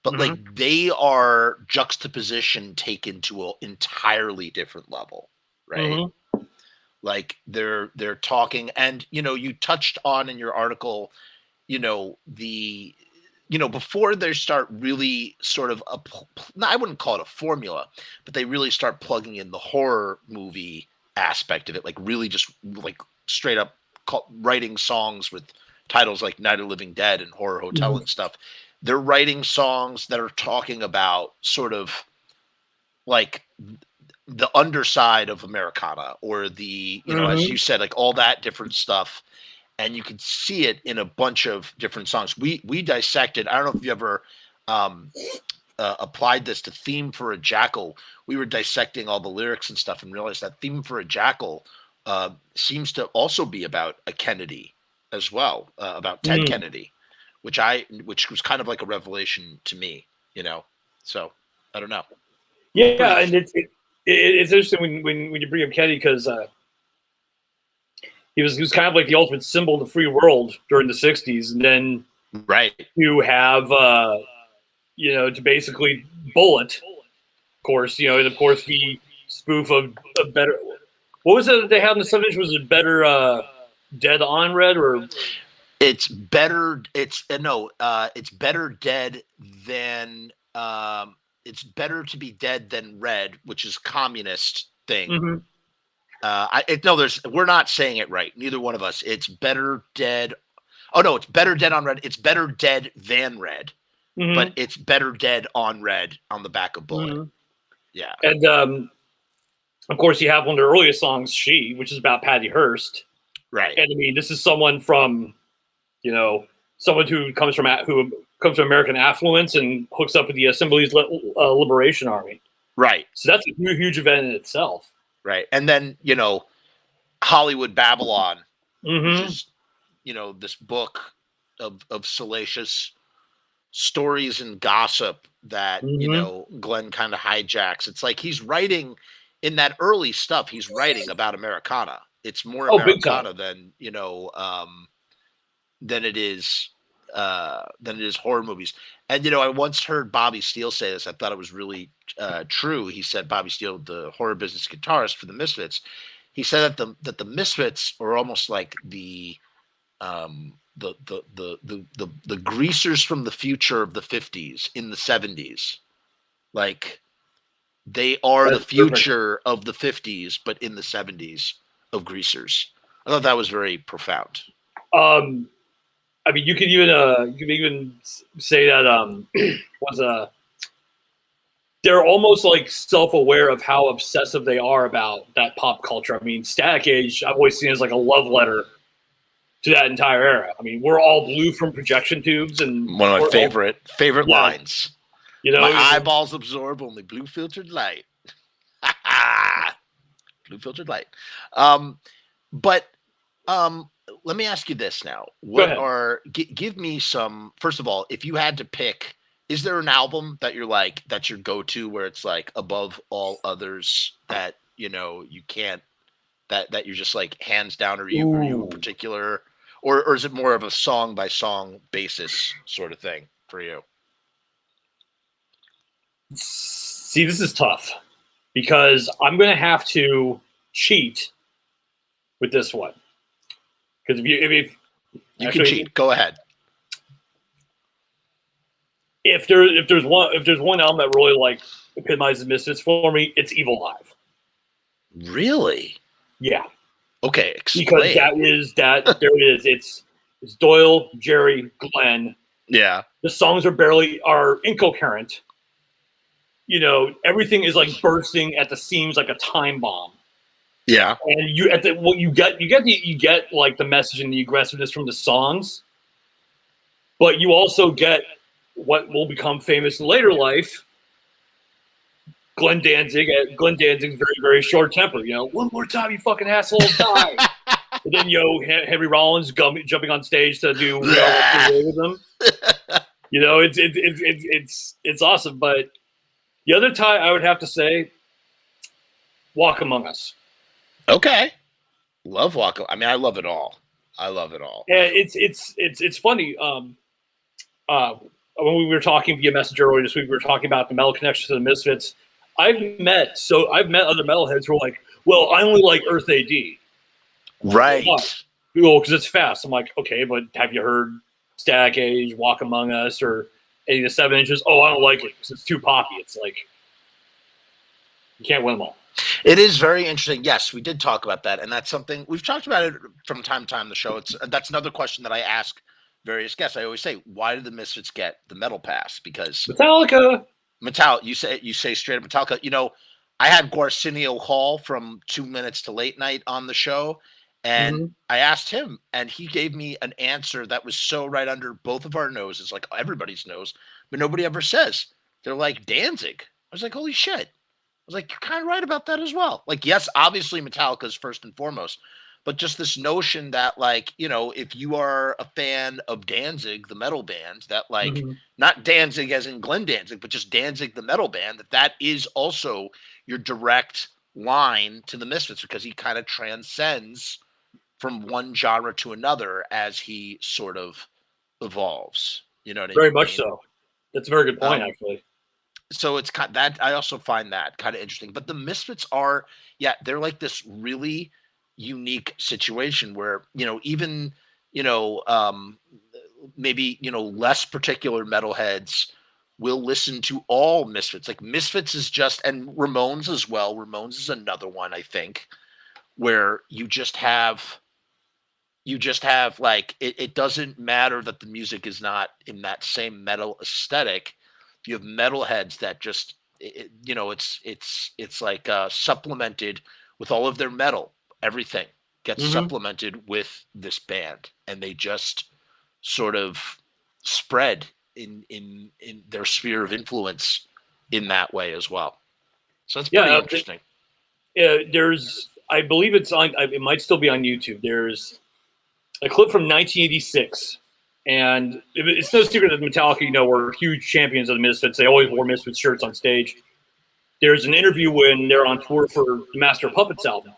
A: but like they are juxtaposition taken to an entirely different level, right? Like they're talking, and you touched on in your article, before they start really sort of I wouldn't call it a formula, but they really start plugging in the horror movie aspect of it, like really just like straight up writing songs with titles like Night of the Living Dead and Horror Hotel and stuff. They're writing songs that are talking about sort of like the underside of Americana, or the, you know, as you said, like all that different stuff. And you can see it in a bunch of different songs. We dissected, I don't know if you ever applied this to Theme for a Jackal. We were dissecting all the lyrics and stuff and realized that Theme for a Jackal seems to also be about a Kennedy as well, about Ted Kennedy, which was kind of like a revelation to me, you know. So I don't know.
C: Yeah, and it's interesting when you bring up Kennedy, because he was kind of like the ultimate symbol of the free world during the '60s, and then you have you know, to basically Bullet, of course, you know, and of course the spoof of a better. What was it that they had in the '70s? Was it Better Dead on Red, or?
A: It's better. It's no. It's better dead than. It's better to be dead than red, which is communist thing. We're not saying it right. Neither one of us. It's better dead. Oh no, it's better dead on red. It's better dead than red, but it's better dead on red on the back of Bullet. Yeah,
C: and of course you have one of the earliest songs, "She," which is about Patty Hearst.
A: Right.
C: And I mean, this is someone from, you know, someone who comes from American affluence and hooks up with the Assembly's Liberation Army.
A: Right.
C: So that's a huge event in itself.
A: Right. And then, you know, Hollywood Babylon, which is, you know, this book of salacious stories and gossip that, you know, Glenn kind of hijacks. It's like he's writing in that early stuff. He's writing about Americana. It's more Americana than, you know, than it is horror movies. And, you know, I once heard Bobby Steele say this. I thought it was really true. He said, Bobby Steele, the horror business guitarist for the Misfits, he said that the Misfits are almost like the greasers from the future of the 50s in the 70s. Like they are the future of the 50s, but in the 70s of greasers. I thought that was very profound.
C: I mean, you could even say that they're almost like self-aware of how obsessive they are about that pop culture. I mean, Static Age, I've always seen as like a love letter to that entire era. I mean, we're all blue from projection tubes, and
A: one of my favorite lines.
C: You know,
A: my eyeballs absorb only blue filtered light. Blue filtered light. But let me ask you this now. Give me some, first of all, if you had to pick, is there an album that you're like, that's your go-to, where it's like above all others that, you know, you can't, that you're just like hands down, or you in particular, or is it more of a song by song basis sort of thing for you?
C: See, this is tough because I'm going to have to cheat with this one. Because if
A: you can cheat, go ahead.
C: If there's one album that really like epitomizes Misfits for me, it's Evilive.
A: Really?
C: Yeah.
A: Okay, explain.
C: Because there it is. It's Doyle, Jerry, Glenn.
A: Yeah.
C: The songs are incoherent. You know, everything is like bursting at the seams like a time bomb.
A: Yeah.
C: And you get like the message and the aggressiveness from the songs, but you also get what will become famous in later life. Glenn Danzig's very, very short temper. You know, one more time, you fucking assholes, die. And then Henry Rollins jumping on stage to do with them. You know, it's awesome. But the other tie I would have to say, Walk Among Us.
A: Okay, love Walk. I mean, I love it all. And
C: it's funny. When we were talking via Messenger earlier this week, we were talking about the metal connection to the Misfits. I've met other metalheads who are like, well, I only like Earth AD.
A: Right.
C: Well, because it's fast. I'm like, okay, but have you heard Static Age, Walk Among Us, or any of the 7 inches? Oh, I don't like it because it's too poppy. It's like, you can't win them all.
A: It is very interesting. Yes, we did talk about that, and that's something we've talked about it from time to time on the show. That's another question that I ask various guests. I always say, why did the Misfits get the metal pass? Because
C: Metallica.
A: You say straight up Metallica. You know, I had Garcinio Hall from 2 Minutes to Late Night on the show, and
C: Mm-hmm.
A: I asked him, and he gave me an answer that was so right under both of our noses, like everybody's nose, but nobody ever says. They're like, Danzig. I was like, holy shit. I was like, you're kind of right about that as well. Like, yes, obviously Metallica is first and foremost, but just this notion that, like, you know, if you are a fan of Danzig, the metal band, that, like,
C: Mm-hmm.
A: not Danzig as in Glenn Danzig, but just Danzig, the metal band, that is also your direct line to the Misfits, because he kind of transcends from one genre to another as he sort of evolves. You know what I
C: Very much
A: mean?
C: so. That's a very good point,
A: Um,
C: actually.
A: so it's kind that I also find that kind of interesting. But the Misfits are, yeah, they're like this really unique situation where, you know, even, you know, maybe, you know, less particular metalheads will listen to all Misfits. Like Misfits is just, and Ramones as well. Ramones is another one, I think, where you just have like it doesn't matter that the music is not in that same metal aesthetic. You have metalheads that just you know, it's like supplemented with all of their metal. Everything gets
C: Mm-hmm.
A: supplemented with this band, and they just sort of spread in their sphere of influence in that way as well. So that's pretty
C: Yeah,
A: interesting.
C: there's, I believe it's on. It might still be on YouTube. There's a clip from 1986, and it's no secret that Metallica, you know, were huge champions of the Misfits. They always wore Misfits shirts on stage. There's an interview when they're on tour for the Master of Puppets album,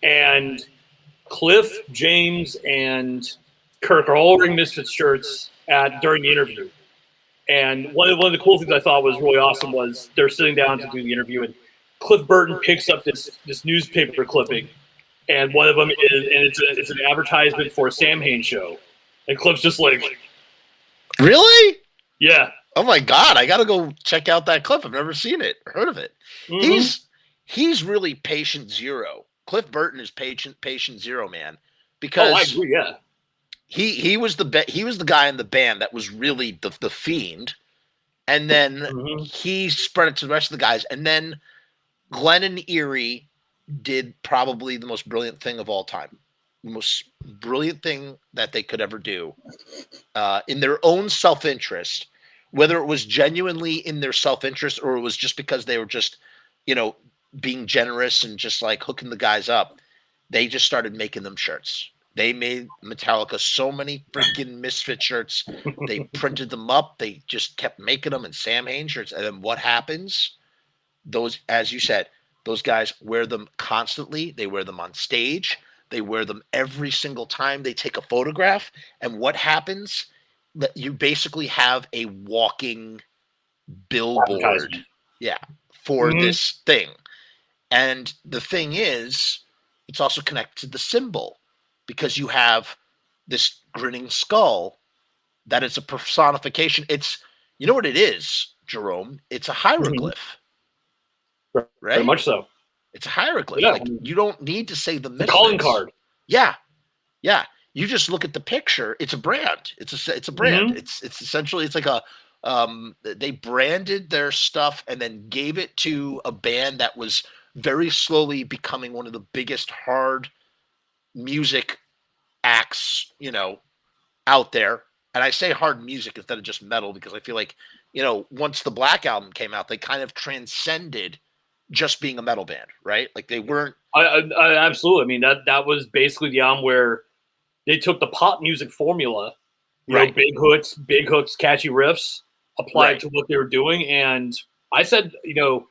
C: and Cliff, James, and Kirk are all wearing Misfits shirts during the interview. And one of the cool things I thought was really awesome was they're sitting down to do the interview, and Cliff Burton picks up this newspaper clipping, and one of them is, and it's an advertisement for a Samhain show, and Cliff's just like,
A: Really?
C: yeah,
A: Oh my god, I gotta go check out that clip. I've never seen it, heard of it.
C: mm-hmm.
A: He's really patient zero. Cliff Burton is patient zero, man,
C: Oh, I
A: because
C: agree, yeah,
A: he was he was the guy in the band that was really the fiend, and then
C: mm-hmm.
A: he spread it to the rest of the guys, and then Glenn and Erie did probably the most brilliant thing of all time, the most brilliant thing that they could ever do, in their own self-interest, whether it was genuinely in their self-interest or it was just because they were just, you know, being generous and just like hooking the guys up. They just started making them shirts. They made Metallica so many freaking Misfit shirts. They printed them up. They just kept making them in Samhain shirts. And then what happens? Those, as you said, those guys wear them constantly. They wear them on stage. They wear them every single time they take a photograph. And what happens? You basically have a walking billboard, yeah, for
C: Mm-hmm.
A: this thing. And the thing is, it's also connected to the symbol, because you have this grinning skull that is a personification. It's, you know what it is, Jerome? It's a
C: Mm-hmm.
A: hieroglyph,
C: Very
A: right?
C: much so.
A: It's a hieroglyph.
C: Yeah,
A: Like, you don't need to say the
C: the calling
A: Misfits.
C: card.
A: Yeah, yeah. You just look at the picture. It's a brand. It's a brand.
C: Mm-hmm.
A: It's essentially, it's like a they branded their stuff and then gave it to a band that was very slowly becoming one of the biggest hard music acts, you know, out there. And I say hard music instead of just metal because I feel like, you know, once the Black Album came out, they kind of transcended just being a metal band, right? Like they weren't.
C: I absolutely. I mean, that was basically the album where they took the pop music formula, you know,
A: Right.
C: big hooks, catchy riffs, applied
A: Right.
C: to what they were doing. And I said, you know,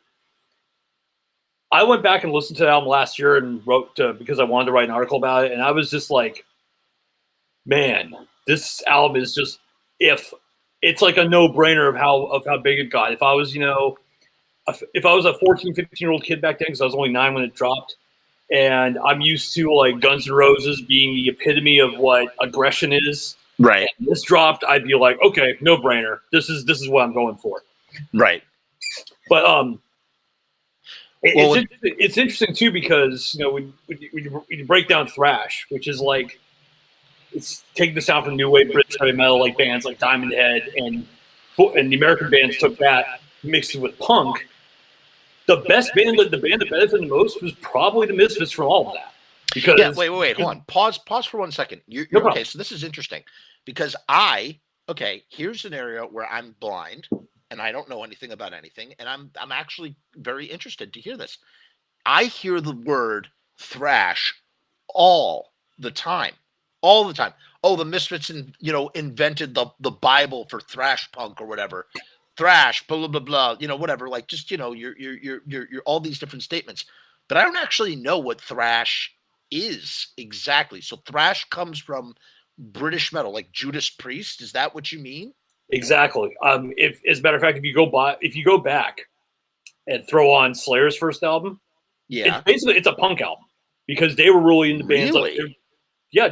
C: I went back and listened to the album last year and wrote because I wanted to write an article about it, and I was just like, man, this album is just, if it's like a no-brainer of how big it got. If I was, you know, if I was a 14, 15-year-old kid back then, because I was only 9 when it dropped, and I'm used to like Guns N' Roses being the epitome of what aggression is.
A: Right.
C: And this dropped, I'd be like, okay, no brainer. This is what I'm going for.
A: Right.
C: But
A: Well,
C: it's interesting too, because, you know, when you break down thrash, which is like, it's taking the sound from new wave British heavy metal, like bands like Diamond Head, and the American bands took that, mixed it with punk. the band that benefited the most was probably the Misfits from all of that. Because
A: wait, hold on. Pause for 1 second. You're
C: No
A: okay.
C: problem.
A: So this is interesting because here's an area where I'm blind and I don't know anything about anything, and I'm actually very interested to hear this. I hear the word thrash all the time. All the time. Oh, the Misfits invented the Bible for thrash punk or whatever. Thrash, blah blah blah, whatever. Like just you're all these different statements. But I don't actually know what thrash is exactly. So thrash comes from British metal, like Judas Priest. Is that what you mean?
C: Exactly. If as a matter of fact, if you go back and throw on Slayer's first album,
A: Yeah.
C: it's a punk album because they were really into bands like
A: Really?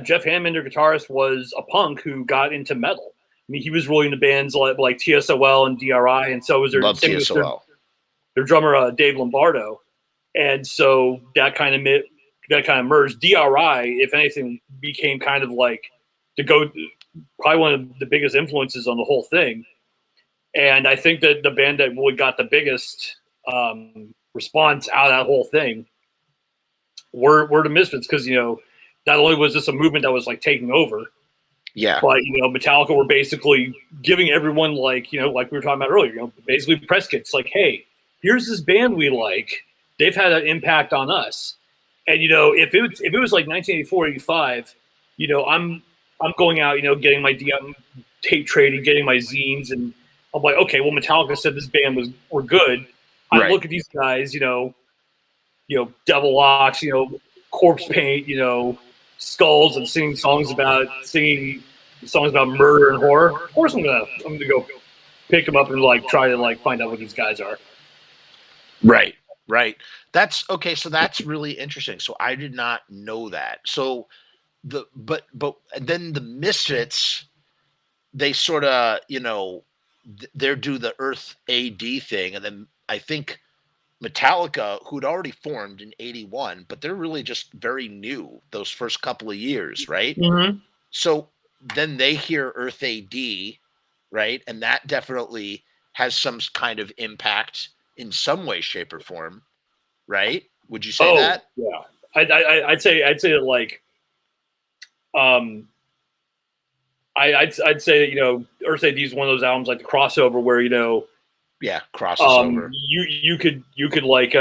C: Jeff Hammond, their guitarist, was a punk who got into metal. I mean, he was really into bands like TSOL and DRI, and so was
A: Love TSOL.
C: Their drummer Dave Lombardo, and so that kind of merged. DRI, if anything, became kind of like probably one of the biggest influences on the whole thing. And I think that the band that really got the biggest response out of that whole thing were the Misfits, because not only was this a movement that was like taking over,
A: yeah,
C: but Metallica were basically giving everyone like we were talking about earlier, basically press kits like, hey, here's this band we like. They've had an impact on us. And if it was like 1984, 85, I'm going out, getting my DM tape trading, getting my zines, and I'm like, okay, well, Metallica said this band were good. I look at these guys, Devil Locks, Corpse Paint, Skulls, and singing songs about murder and horror. Of course, I'm gonna go pick them up and like try to like find out what these guys are.
A: Right. That's okay. So that's really interesting. So I did not know that. So but then the Misfits, they sort of they do the Earth AD thing, and then I think Metallica, who'd already formed in '81, but they're really just very new those first couple of years, right?
C: Mm-hmm.
A: So then they hear Earth AD, right? And that definitely has some kind of impact in some way, shape, or form, right? Would you say that?
C: Yeah, I'd say that like, I'd say that Earth AD is one of those albums like the crossover where
A: crosses over.
C: You could like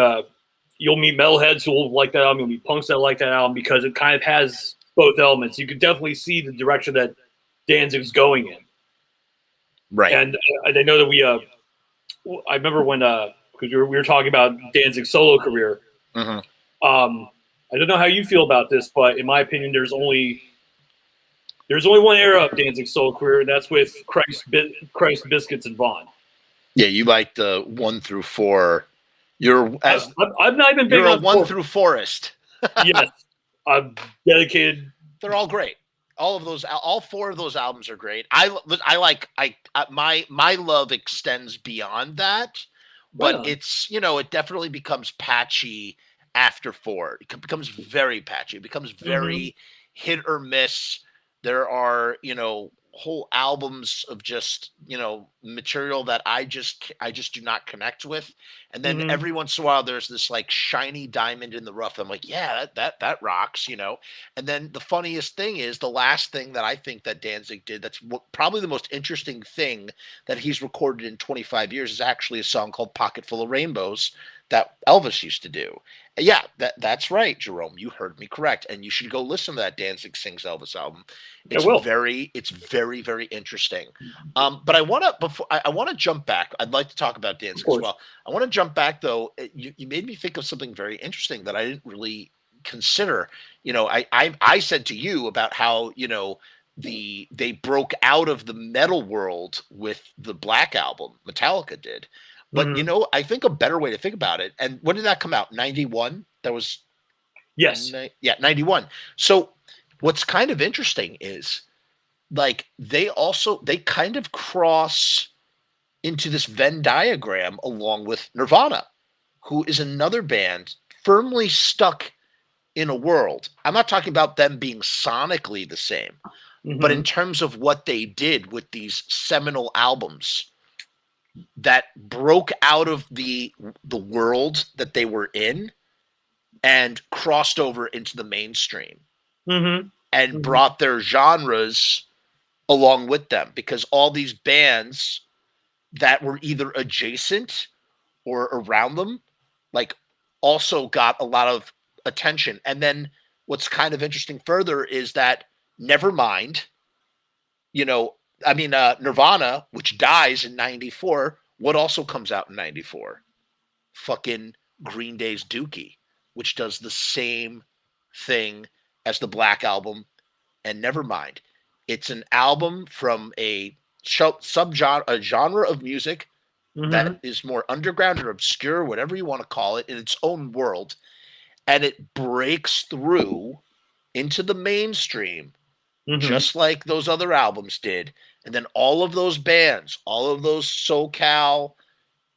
C: you'll meet metalheads who will like that album, you'll meet punks that like that album because it kind of has both elements. You could definitely see the direction that Danzig's going in.
A: Right.
C: And I know that I remember when because we were talking about Danzig's solo career.
A: Mm-hmm.
C: I don't know how you feel about this, but in my opinion, there's only one era of Danzig's solo career, and that's with Christ Biscuits and Vaughn.
A: Yeah, you like the 1 through 4.
C: I'm not even big
A: you're a
C: on
A: 1 through forest.
C: Yes, I'm dedicated.
A: They're all great. All 4 of those albums are great. My love extends beyond that, but it's it definitely becomes patchy after 4. It becomes very patchy. It becomes very hit or miss. There are whole albums of just material that I just do not connect with, and then every once in a while there's this like shiny diamond in the rough. I'm like, yeah, that rocks, and then the funniest thing is the last thing that I think that Danzig did that's probably the most interesting thing that he's recorded in 25 years is actually a song called Pocket Full of Rainbows that Elvis used to do. Yeah, that's right, Jerome. You heard me correct, and you should go listen to that Danzig Sings Elvis album. It's very, very interesting. But I want to jump back. I'd like to talk about Danzig as well. I want to jump back though. You made me think of something very interesting that I didn't really consider. I said to you about how they broke out of the metal world with the Black Album. Metallica did. But I think a better way to think about it. And when did that come out? 91? That was
C: yes.
A: 91. So what's kind of interesting is like they kind of cross into this Venn diagram along with Nirvana, who is another band firmly stuck in a world. I'm not talking about them being sonically the same, but in terms of what they did with these seminal albums. that broke out of the world that they were in and crossed over into the mainstream and brought their genres along with them, because all these bands that were either adjacent or around them, like, also got a lot of attention. And then what's kind of interesting further is that Nevermind, Nirvana, which dies in 94, what also comes out in 94? Fucking Green Day's Dookie, which does the same thing as the Black Album and Nevermind. It's an album from a genre of music that is more underground or obscure, whatever you want to call it, in its own world, and it breaks through into the mainstream just like those other albums did. And then all of those bands, all of those SoCal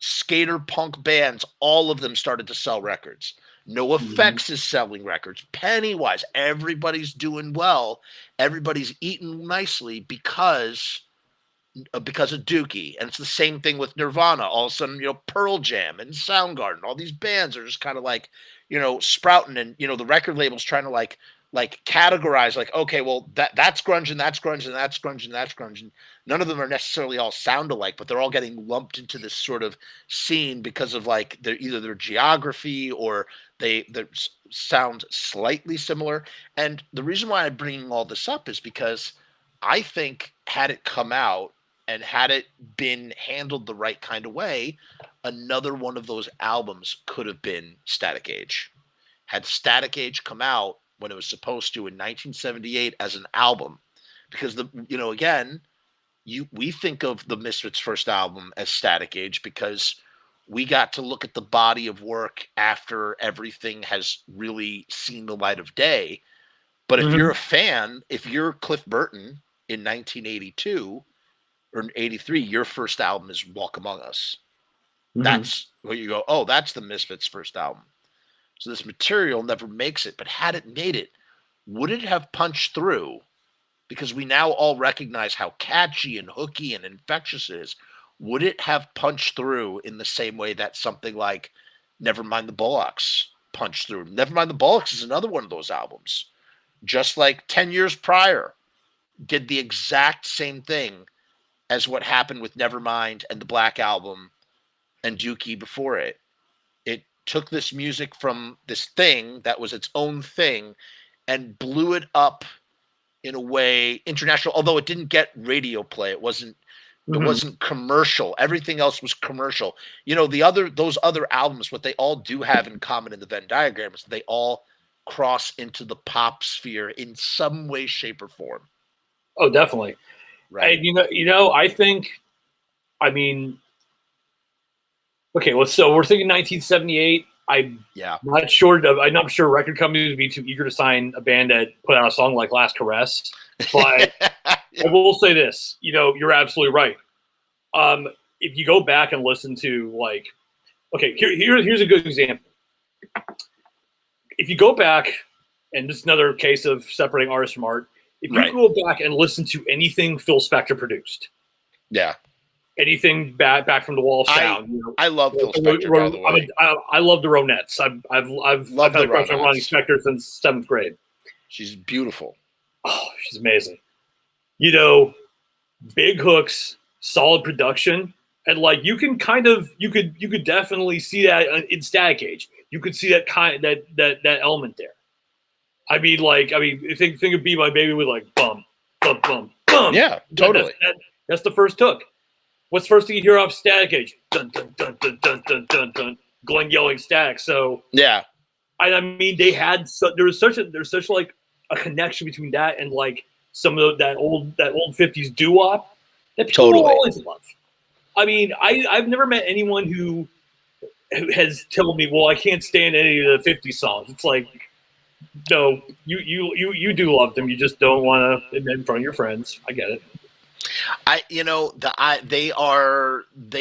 A: skater punk bands, all of them started to sell records. No Effects is selling records. Pennywise, everybody's doing well. Everybody's eating nicely because of Dookie. And it's the same thing with Nirvana. All of a sudden, Pearl Jam and Soundgarden, all these bands are just kind of like, sprouting, and the record label's trying to like categorize, like, okay, well, that's grunge and that's grunge and that's grunge and that's grunge. And none of them are necessarily all sound alike, but they're all getting lumped into this sort of scene because of like either their geography or they sound slightly similar. And the reason why I'm bringing all this up is because I think had it come out and had it been handled the right kind of way, another one of those albums could have been Static Age. Had Static Age come out when it was supposed to in 1978 as an album, because we think of the Misfits' first album as Static Age because we got to look at the body of work after everything has really seen the light of day. But if you're a fan, if you're Cliff Burton in 1982 or 83, your first album is Walk Among Us. That's where you go, oh, that's the Misfits' first album. So this material never makes it, but had it made it, would it have punched through? Because we now all recognize how catchy and hooky and infectious it is. Would it have punched through in the same way that something like Nevermind the Bollocks punched through? Nevermind the Bollocks is another one of those albums. Just like 10 years prior, did the exact same thing as what happened with Nevermind and the Black Album and Dookie before it. It took this music from this thing that was its own thing and blew it up in a way international, although it didn't get radio play. It wasn't commercial. Everything else was commercial. Those other albums, what they all do have in common in the Venn diagram is they all cross into the pop sphere in some way, shape, or form.
C: Oh, definitely.
A: Right.
C: And I think, okay, well, so we're thinking 1978. I'm not sure record companies would be too eager to sign a band that put out a song like Last Caress. But I will say this, you're absolutely right. If you go back and listen to here's a good example. If you go back, and this is another case of separating artist from art, if you go back and listen to anything Phil Spector produced, anything back from the Wall of Sound,
A: I love Phil Spector. By the way,
C: I love the Ronettes. I've had a crush on Ronnie Spector since 7th grade.
A: She's beautiful.
C: Oh, she's amazing. Big hooks, solid production, and you could definitely see that in Static Age. You could see that element there. Think of Be My Baby with bum, bum, bum, bum.
A: Yeah, totally.
C: That's the first hook. What's the first thing you hear off Static Age? Dun dun dun dun dun dun dun dun. Glenn yelling Static. So
A: yeah,
C: they had there's such a connection between that and some of that old 50s doo-wop that people always love. I've never met anyone who has told me, well, I can't stand any of the 50s songs. It's no, you do love them. You just don't want to admit in front of your friends. I get it.
A: They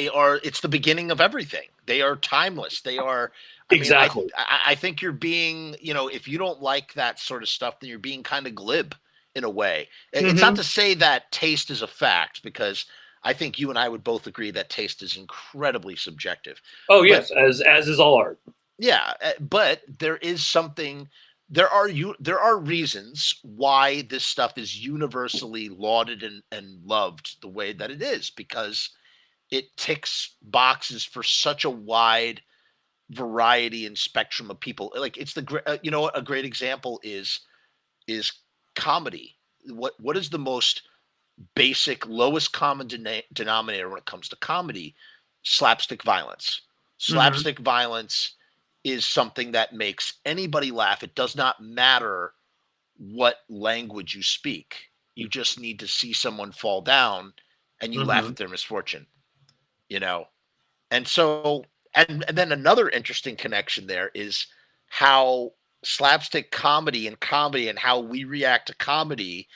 A: are. It's the beginning of everything. They are timeless. They are.
C: Exactly.
A: I think you're being, if you don't like that sort of stuff, then you're being kind of glib in a way. It's not to say that taste is a fact, because I think you and I would both agree that taste is incredibly subjective.
C: Oh yes, as is all art.
A: Yeah, but there is something. There are reasons why this stuff is universally lauded and loved the way that it is, because it ticks boxes for such a wide variety and spectrum of people. Like it's a great example is comedy. What is the most basic lowest common denominator when it comes to comedy? Slapstick violence. Slapstick violence is something that makes anybody laugh. It does not matter what language you speak. You just need to see someone fall down and you laugh at their misfortune, you know. And so and then another interesting connection there is how slapstick comedy and how we react to comedy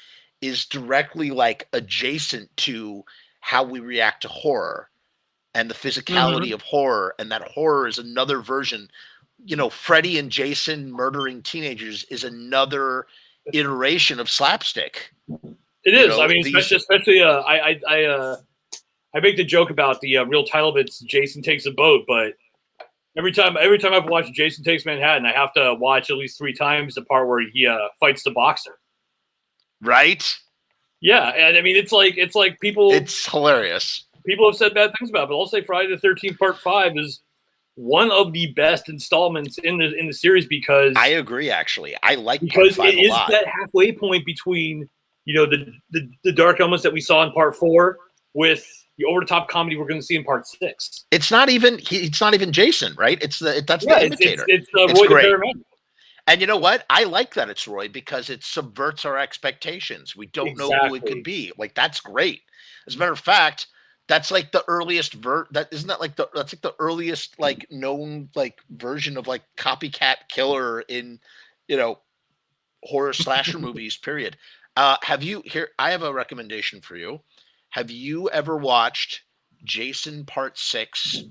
A: is directly like adjacent to how we react to horror and the physicality of horror, and that horror is another version. Freddy and Jason murdering teenagers is another iteration of slapstick.
C: It is. I mean, especially I make the joke about the real title of it's Jason Takes a Boat, but every time I've watched Jason Takes Manhattan, I have to watch at least 3 times the part where he fights the boxer.
A: Right?
C: Yeah, and I mean it's like people.
A: It's hilarious.
C: People have said bad things about it, but I'll say Friday the 13th Part 5 is one of the best installments in the series because
A: I agree. Actually, I like
C: because
A: Part 5
C: it is
A: a lot.
C: that halfway point between the dark elements that we saw in Part 4 with the over the top comedy we're going to see in Part 6.
A: It's not even Jason, right? The imitator.
C: It's Roy
A: great.
C: the Paramedic.
A: And you know what? I like that it's Roy because it subverts our expectations. We don't know who it could be. Like that's great. As a matter of fact, that's like the earliest that's like the earliest like known like version of like copycat killer in horror slasher movies. Period. I have a recommendation for you. Have you ever watched Jason Part 6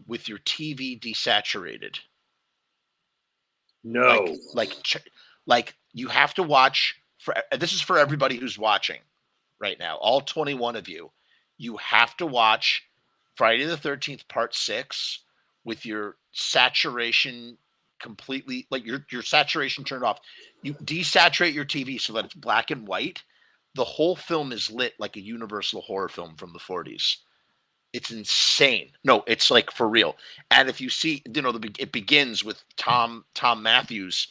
A: with your TV desaturated?
C: No.
A: Like you have to watch. This is for everybody who's watching right now. All 21 of you. You have to watch Friday the 13th Part 6 with your saturation completely, like your saturation turned off. You desaturate your TV so that it's black and white. The whole film is lit like a Universal horror film from the 40s. It's insane. No, it's like for real. And if you see, it begins with Tom Matthews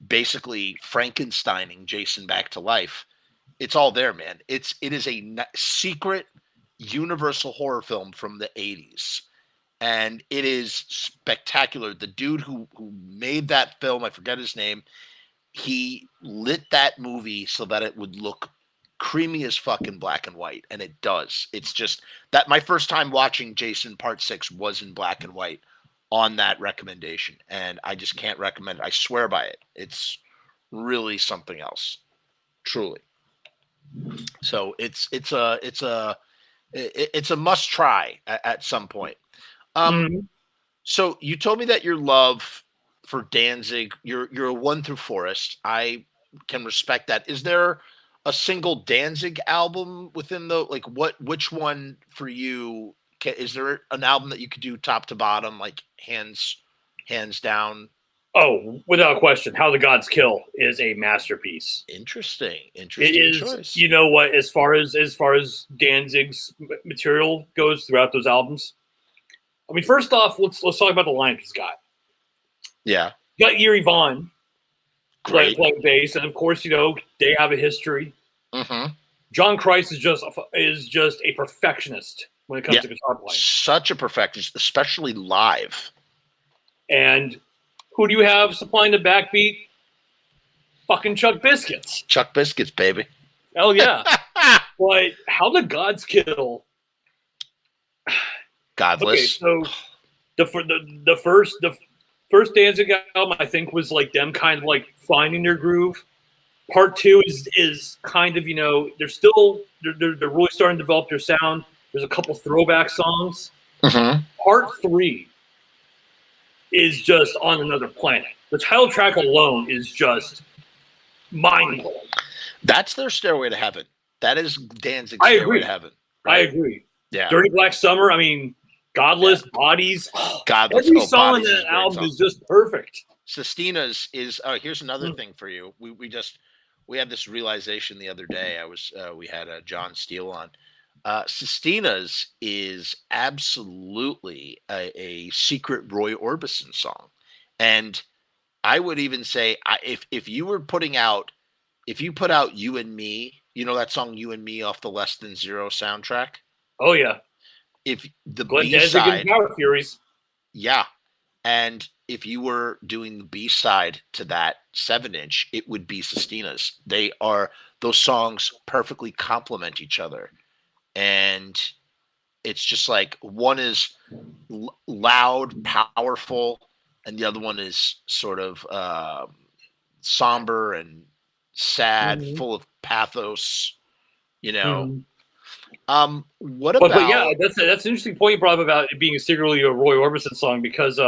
A: basically Frankensteining Jason back to life. It's all there, man. It is a secret Universal horror film from the 80s. And it is spectacular. The dude who made that film, I forget his name, he lit that movie so that it would look creamy as fucking black and white, and it does. It's just that my first time watching Jason Part 6 was in black and white on that recommendation, and I just can't recommend it. I swear by it. It's really something else, truly. So it's a must try at some point. So you told me that your love for Danzig, you're a 1 through Forest. I can respect that. Is there a single Danzig album within which one for you? Is there an album that you could do top to bottom, like hands down?
C: Oh, without question, How the Gods Kill is a masterpiece.
A: Interesting
C: It is,
A: choice.
C: You know what? As far as Danzig's material goes throughout those albums, I mean, first off, let's talk about the lineup he's got.
A: Yeah,
C: You got Eerie Von
A: great.
C: playing bass, and of course, they have a history.
A: Mm-hmm.
C: John Christ is just a perfectionist when it comes to guitar playing.
A: Such a perfectionist, especially live.
C: And who do you have supplying the backbeat? Fucking Chuck Biscuits.
A: Chuck Biscuits, baby.
C: Hell yeah. But How the Gods Kill.
A: Godless.
C: Okay, so the first Danzig album, I think, was like them kind of like finding their groove. Part 2 is kind of, they're still they're really starting to develop their sound. There's a couple throwback songs.
A: Mm-hmm.
C: Part 3 is just on another planet. The title track alone is just mind-blowing.
A: That's their Stairway to Heaven. That is Danzig's Stairway to Heaven. Right?
C: I agree.
A: Yeah.
C: Dirty Black Summer. I mean, Godless, Bodies.
A: Godless.
C: Every song on
A: Bodies is
C: that
A: a great
C: album
A: song.
C: is just perfect.
A: Sistina's is here's another thing for you. We had this realization the other day. We had John Steele on. Sistina's is absolutely a secret Roy Orbison song, and I would even say if you were if you put out You and Me, you know that song You and Me off the Less Than Zero soundtrack.
C: Oh yeah,
A: If the
C: Glenn
A: B
C: Danzig and
A: side,
C: Power Furies.
A: yeah, and if you were doing the B side to that 7-inch, it would be Sistina's. Those songs perfectly complement each other. And it's just like one is loud, powerful, and the other one is sort of somber and sad, full of pathos, you know. What about
C: But yeah, that's an interesting point you brought up about it being secretly a Roy Orbison song, because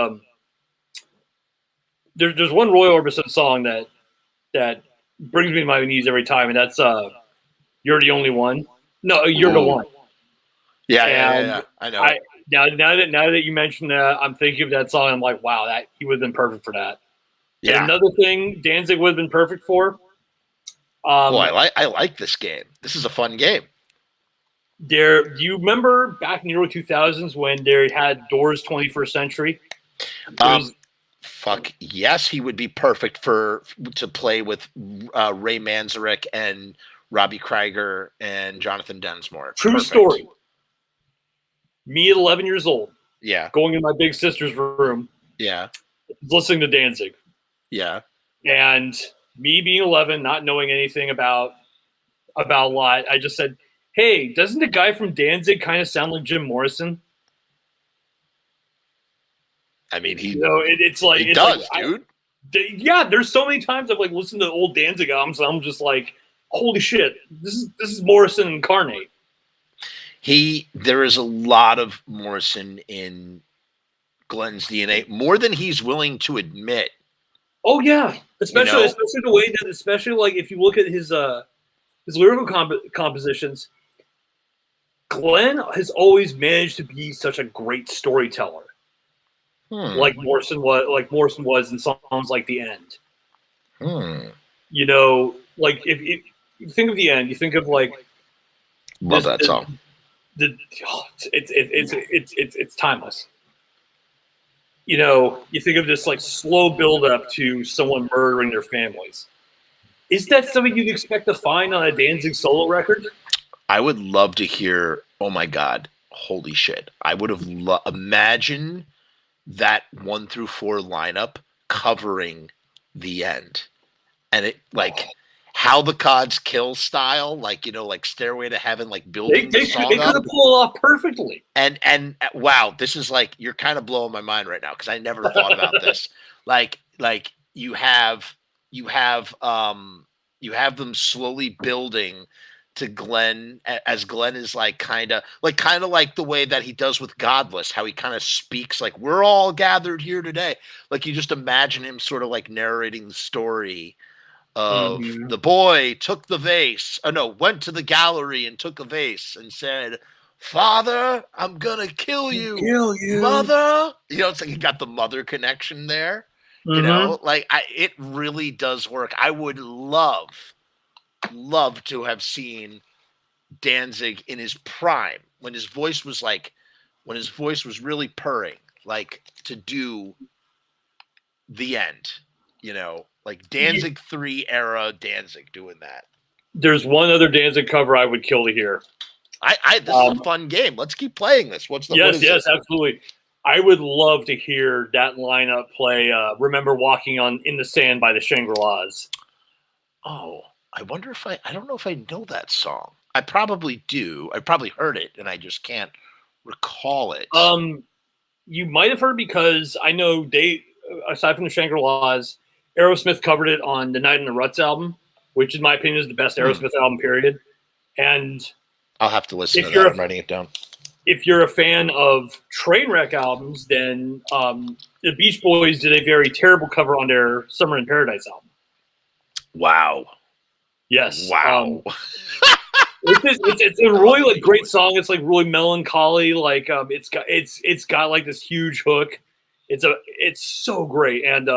C: there's one Roy Orbison song that brings me to my knees every time, and that's You're the Only One. No, You're the One.
A: Yeah. I know.
C: Now that you mentioned that, I'm thinking of that song. I'm like, wow, that he would have been perfect for that.
A: Yeah.
C: And another thing Danzig would have been perfect for.
A: I like this game. This is a fun game.
C: Do you remember back in the early 2000s when they had Doors 21st Century?
A: Fuck yes, he would be perfect to play with Ray Manzarek and Robbie Krieger and Jonathan Densmore.
C: True
A: Perfect.
C: story. Me at 11 years old.
A: Yeah.
C: Going in my big sister's room.
A: Yeah.
C: Listening to Danzig.
A: Yeah.
C: And me being 11, not knowing anything about a lot, I just said, hey, doesn't the guy from Danzig kind of sound like Jim Morrison?
A: I mean,
C: it's like
A: he does, dude.
C: Yeah, there's so many times I've like listened to old Danzig albums, and I'm just like, holy shit, this is Morrison incarnate.
A: There is a lot of Morrison in Glenn's DNA, more than he's willing to admit.
C: Oh yeah, especially the way that, especially like if you look at his lyrical compositions, Glenn has always managed to be such a great storyteller. Like Morrison was in songs like The End. You know, like if you think of The End, you think of like
A: love that song.
C: It's timeless. You know, you think of this like slow build up to someone murdering their families. Is that something you'd expect to find on a Danzig solo record?
A: I would love to hear. Oh my God! Holy shit! I would have imagine that 1 through 4 lineup covering The End, and it like How the Gods Kill style, like like Stairway to Heaven, like building the song up.
C: They could have pulled it off perfectly.
A: And wow, this is like you're kind of blowing my mind right now because I never thought about this. Like you have them slowly building to Glenn, as Glenn is like kind of like the way that he does with Godless, how he kind of speaks like we're all gathered here today. Like you just imagine him sort of like narrating the story of the boy took the vase. Oh no, went to the gallery and took a vase and said, "Father, I'm gonna kill you, mother." It's like you got the mother connection there. It really does work. I would love to have seen Danzig in his prime when his voice was really purring, like to do The End, like Danzig 3 era Danzig doing that.
C: There's one other Danzig cover I would kill to hear.
A: This is a fun game. Let's keep playing this.
C: Yes, absolutely. I would love to hear that lineup play Remember Walking in the Sand by the Shangri-Las.
A: Oh, I wonder if I don't know if I know that song. I probably do. I probably heard it and I just can't recall it.
C: You might have heard, because I know they, aside from the Shangri-Las, Aerosmith covered it on the Night in the Ruts album, which in my opinion is the best Aerosmith album, period. And
A: I'll have to listen to that. I'm writing it down.
C: If you're a fan of Trainwreck albums, then the Beach Boys did a very terrible cover on their Summer in Paradise album.
A: Wow.
C: Yes.
A: Wow.
C: It's a really like great song. It's like really melancholy. Like it's got like this huge hook. It's so great. And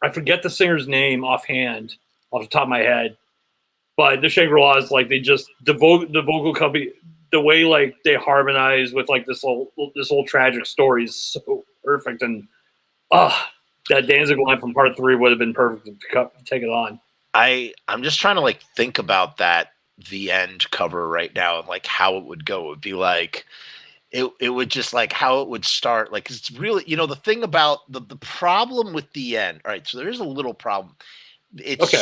C: I forget the singer's name offhand, off the top of my head. But the Shangri-Las, like the vocal company, the way like they harmonize with like this whole tragic story is so perfect. And that Danzig line from part 3 would have been perfect to take it on.
A: I'm just trying to like think about that the end cover right now and like how it would go. It would be like it would just like how it would start. Like it's really, the thing about the problem with the end. All right, so there is a little problem. It's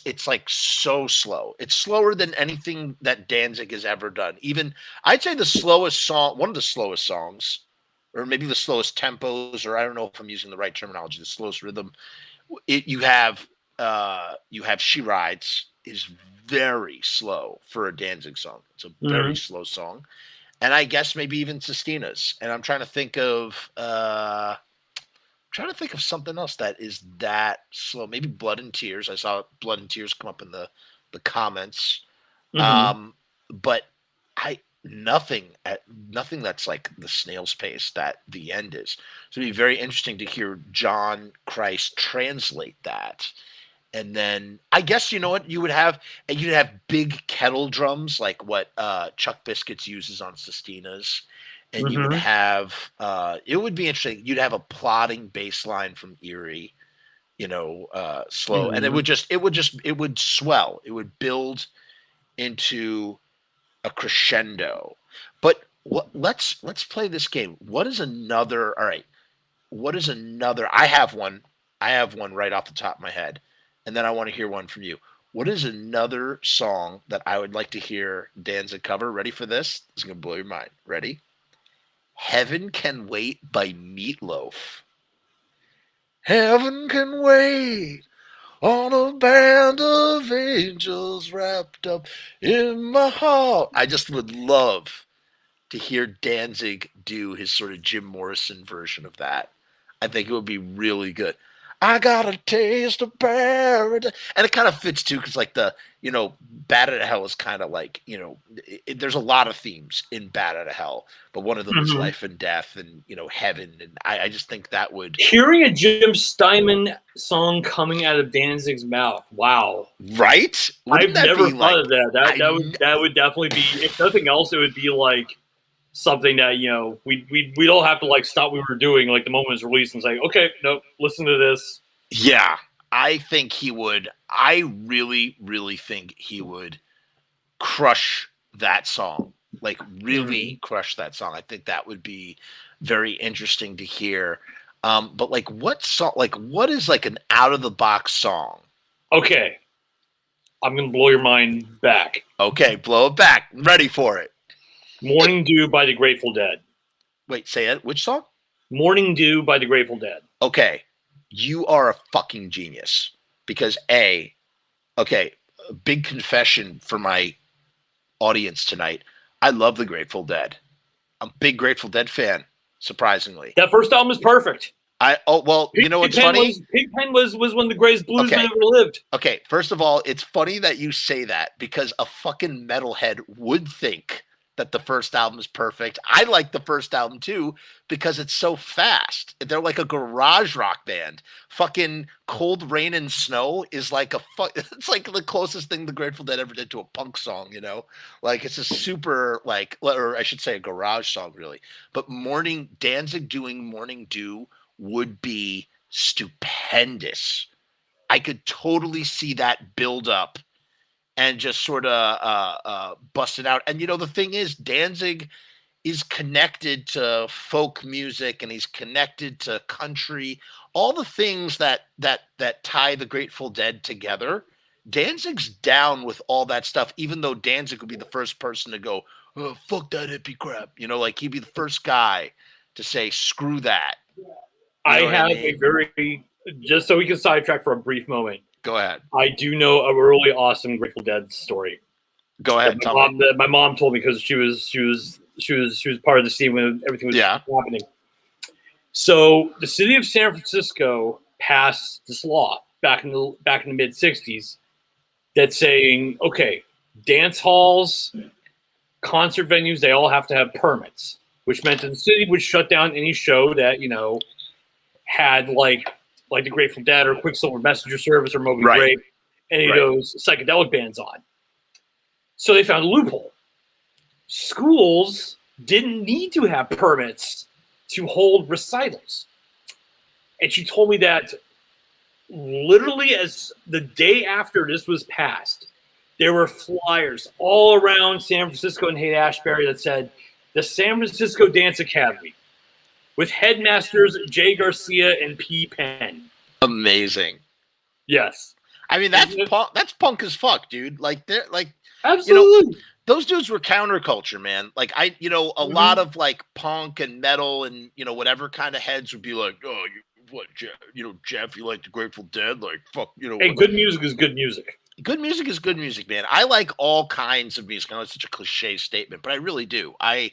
A: it's like so slow. It's slower than anything that Danzig has ever done. Even I'd say the slowest song, one of the slowest songs, or maybe the slowest tempos, or I don't know if I'm using the right terminology, the slowest rhythm. You have She Rides is very slow for a Danzig song. It's a very slow song. And I guess maybe even Sistina's. And I'm trying to think of something else that is that slow. Maybe Blood and Tears. I saw Blood and Tears come up in the comments. But nothing that's like the snail's pace that the end is. So it'd be very interesting to hear John Christ translate that. And then I guess you'd have big kettle drums like what Chuck Biscuits uses on Sistina's. And you would have it would be interesting. You'd have a plodding bass line from Eerie, slow. And it would swell. It would build into a crescendo. But let's play this game. What is another I have one right off the top of my head. And then I want to hear one from you. What is another song that I would like to hear Danzig cover? Ready for this? This is going to blow your mind. Ready? Heaven Can Wait by Meatloaf. Heaven can wait on a band of angels wrapped up in my heart. I just would love to hear Danzig do his sort of Jim Morrison version of that. I think it would be really good. I got a taste of paradise. And it kind of fits too, because like the, Bad Out of Hell is kind of like, there's a lot of themes in Bad Out of Hell, but one of them is life and death and, heaven. And I just think that would.
C: Hearing a Jim Steinman song coming out of Danzig's mouth. Wow.
A: Right?
C: I've never thought of that. That would definitely be, if nothing else, it would be like something that, we'd all have to like stop what we were doing like the moment it's released and say, okay, no, listen to this.
A: Yeah, I think he would. I really, really think he would crush that song. Like really crush that song. I think that would be very interesting to hear. But like what song, like what is like an out of the box song?
C: Okay. I'm going to blow your mind back.
A: Okay, blow it back. I'm ready for it.
C: Morning Dew by the Grateful Dead.
A: Wait, say it. Which song?
C: Morning Dew by the Grateful Dead.
A: Okay. You are a fucking genius. Because a big confession for my audience tonight. I love the Grateful Dead. I'm a big Grateful Dead fan, surprisingly.
C: That first album is perfect.
A: You know what's funny?
C: Pigpen was one of the greatest bluesmen ever lived.
A: Okay, first of all, it's funny that you say that because a fucking metalhead would think that the first album is perfect. I like the first album too because it's so fast. They're like a garage rock band. Fucking Cold Rain and Snow is like it's like the closest thing the Grateful Dead ever did to a punk song, Like it's a super or I should say a garage song really. But Danzig doing Morning Dew would be stupendous. I could totally see that build up and just sort of bust it out. And, the thing is, Danzig is connected to folk music and he's connected to country, all the things that tie the Grateful Dead together. Danzig's down with all that stuff, even though Danzig would be the first person to go, oh, fuck that hippie crap. Like he'd be the first guy to say, screw that.
C: I have a very, just so we can sidetrack for a brief moment.
A: Go ahead.
C: I do know a really awesome Grateful Dead story.
A: Go ahead.
C: My mom told me because she was part of the scene when everything was happening. So the city of San Francisco passed this law back in the mid '60s that's saying, okay, dance halls, concert venues, they all have to have permits, which meant that the city would shut down any show that, had like the Grateful Dead or Quicksilver Messenger Service or Moby
A: Right.
C: Grape, any of those psychedelic bands on. So they found a loophole. Schools didn't need to have permits to hold recitals. And she told me that literally as the day after this was passed, there were flyers all around San Francisco and Haight-Ashbury that said the San Francisco Dance Academy with headmasters Jay Garcia and P. Penn.
A: Amazing.
C: Yes.
A: I mean, that's punk as fuck, dude. Like, they're like,
C: absolutely.
A: Those dudes were counterculture, man. Like, a lot of like punk and metal and, whatever kind of heads would be like, oh, Jeff, you like the Grateful Dead? Like, fuck,
C: Hey, good music is good music.
A: Good music is good music, man. I like all kinds of music. I know it's such a cliche statement, but I really do. I'll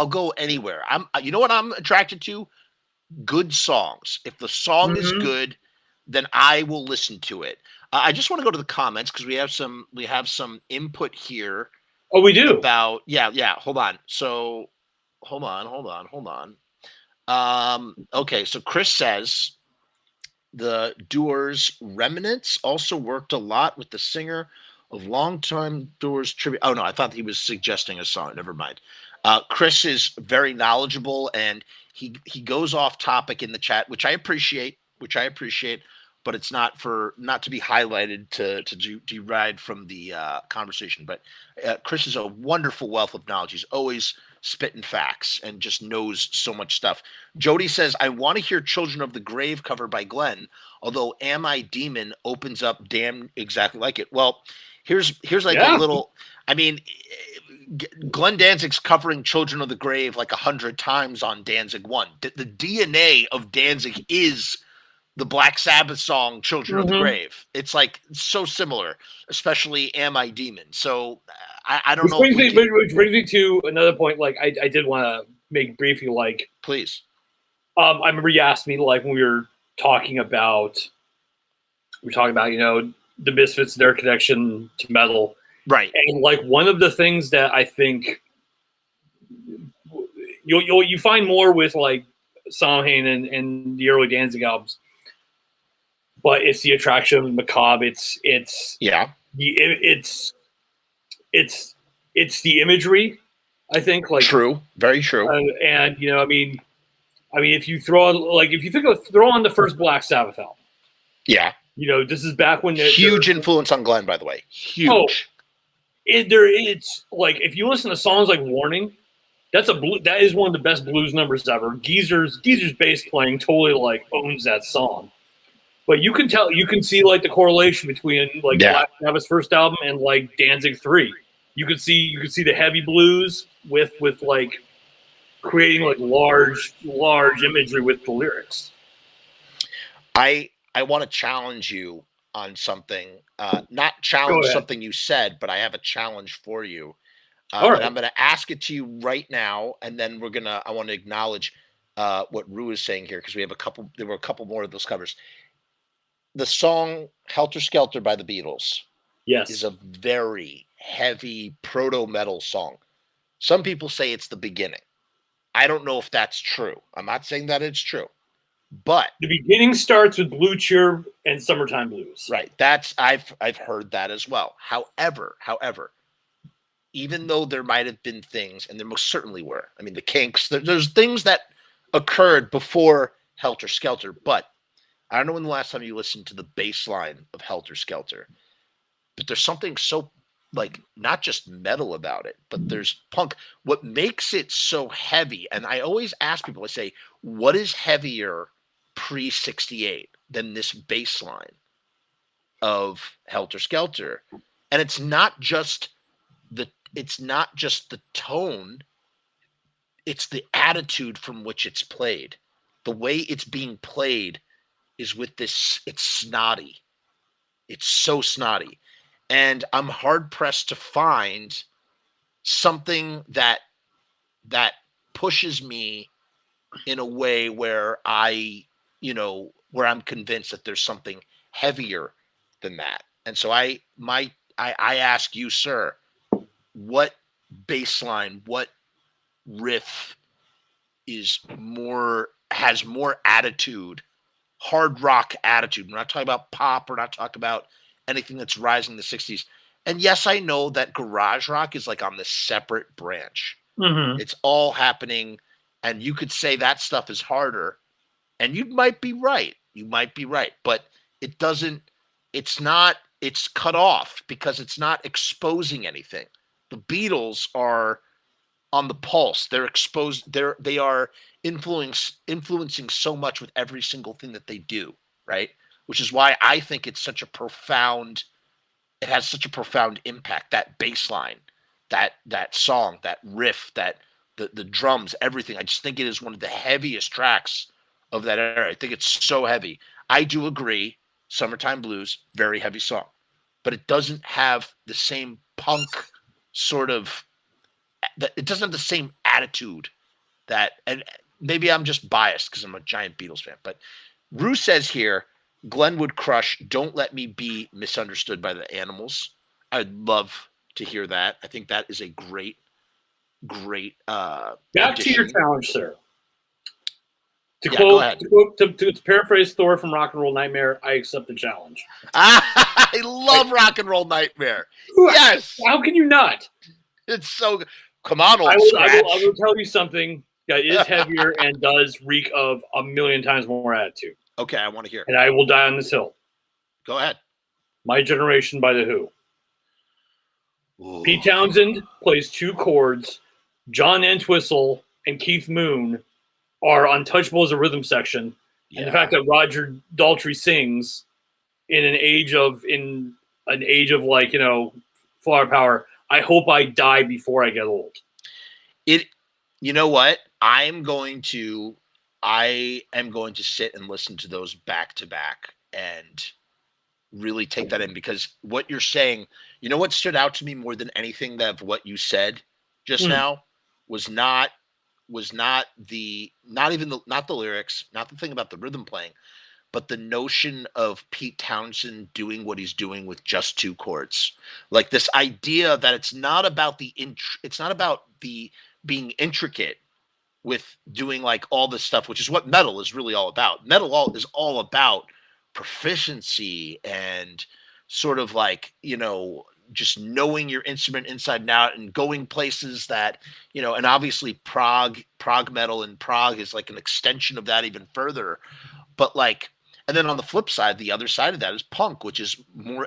A: go anywhere. You know what I'm attracted to? Good songs. If the song is good, then I will listen to it. I just want to go to the comments because we have some input here.
C: Oh, we do.
A: About hold on. So hold on. Okay, so Chris says the Doors Remnants also worked a lot with the singer of longtime Doors tribute. Oh no, I thought he was suggesting a song. Never mind. Chris is very knowledgeable and he goes off topic in the chat, which I appreciate. But it's not to be highlighted to deride from the conversation. But Chris is a wonderful wealth of knowledge. He's always spitting facts and just knows so much stuff. Jody says, I want to hear Children of the Grave covered by Glenn, although Am I Demon opens up damn exactly like it. Well, here's like a little, I mean, Glenn Danzig's covering Children of the Grave like 100 times on Danzig 1. The DNA of Danzig is the Black Sabbath song Children of the Grave. It's like so similar, especially Am I Demon. So I don't know.
C: Which brings me to another point. Like I did want to make briefly, like,
A: please.
C: I remember you asked me, like, when we were talking about the Misfits, their connection to metal.
A: Right.
C: And like one of the things that I think you find more with like Samhain and the early Danzig albums, but it's the attraction of the macabre. It's the imagery. I think, like,
A: true, very true.
C: And I mean, if you throw on the first Black Sabbath album, this is back when
A: huge influence on Glenn, by the way, huge.
C: Oh, it's like if you listen to songs like Warning, that is one of the best blues numbers ever. Geezer's bass playing totally like owns that song. But you can see like the correlation between like Black Sabbath's first album and like Danzig 3. You could see the heavy blues with like creating like large imagery with the lyrics.
A: I want to challenge you on something. Not challenge something you said, but I have a challenge for you.
C: All right.
A: And I'm going to ask it to you right now, and then I want to acknowledge what Rue is saying here because there were a couple more of those covers. The song Helter Skelter by the Beatles is a very heavy proto-metal song. Some people say it's the beginning. I don't know if that's true. I'm not saying that it's true. But
C: the beginning starts with Blue Cheer and Summertime Blues.
A: Right. I've heard that as well. However, even though there might have been things, and there most certainly were. I mean, the Kinks, there's things that occurred before Helter Skelter, but I don't know when the last time you listened to the bass line of Helter Skelter, but there's something so, like, not just metal about it, but there's punk. What makes it so heavy, and I always ask people, I say, what is heavier pre-68 than this bass line of Helter Skelter? And it's not just the tone, it's the attitude from which it's played. The way it's being played is with this, it's snotty. It's so snotty. And I'm hard pressed to find something that pushes me in a way where where I'm convinced that there's something heavier than that. And so I ask you, sir, what bass line, what riff has more attitude, hard rock attitude? We're not talking about pop. We're not talking about anything that's rising in the 60s. And yes, I know that garage rock is like on this separate branch.
C: Mm-hmm.
A: It's all happening, and you could say that stuff is harder, and you might be right. You might be right, but it doesn't. It's not. It's cut off because it's not exposing anything. The Beatles are on the pulse. They're exposed. They are influencing so much with every single thing that they do. Right, which is why I think it's such a profound. It has such a profound impact. That bass line, that song, that riff, that the drums, everything. I just think it is one of the heaviest tracks of that era. I think it's so heavy. I do agree. Summertime Blues, very heavy song, but it doesn't have the same punk sort of. It doesn't have the same attitude that, and maybe I'm just biased because I'm a giant Beatles fan. But Rue says here, Glenwood Crush, Don't Let Me Be Misunderstood by the Animals. I'd love to hear that. I think that is a great
C: back
A: addition.
C: to your challenge, sir. To
A: Yeah,
C: quote,
A: go ahead.
C: to paraphrase Thor from Rock and Roll Nightmare, I accept the challenge.
A: I love Rock and Roll Nightmare. Yes.
C: How can you not?
A: It's so good. Come on, old
C: I
A: scratch.
C: will tell you something that is heavier and does reek of a million times more attitude.
A: Okay, I want to hear.
C: And I will die on this hill.
A: Go ahead.
C: My Generation by The Who.
A: Ooh.
C: Pete Townsend plays two chords. John Entwistle and Keith Moon are untouchable as a rhythm section.
A: Yeah.
C: And the fact that Roger Daltrey sings in an age of like, flower power, I hope I die before I get old.
A: You know what? I am going to sit and listen to those back to back and really take that in, because what you're saying, you know what stood out to me more than anything of what you said just now was not the lyrics, not the thing about the rhythm playing, but the notion of Pete Townsend doing what he's doing with just two chords. Like this idea that it's not about being intricate with doing like all this stuff, which is what metal is really all about. Metal is all about proficiency and sort of like, just knowing your instrument inside and out and going places that, and obviously prog metal in Prague is like an extension of that even further. But like, and then on the flip side, the other side of that is punk, which is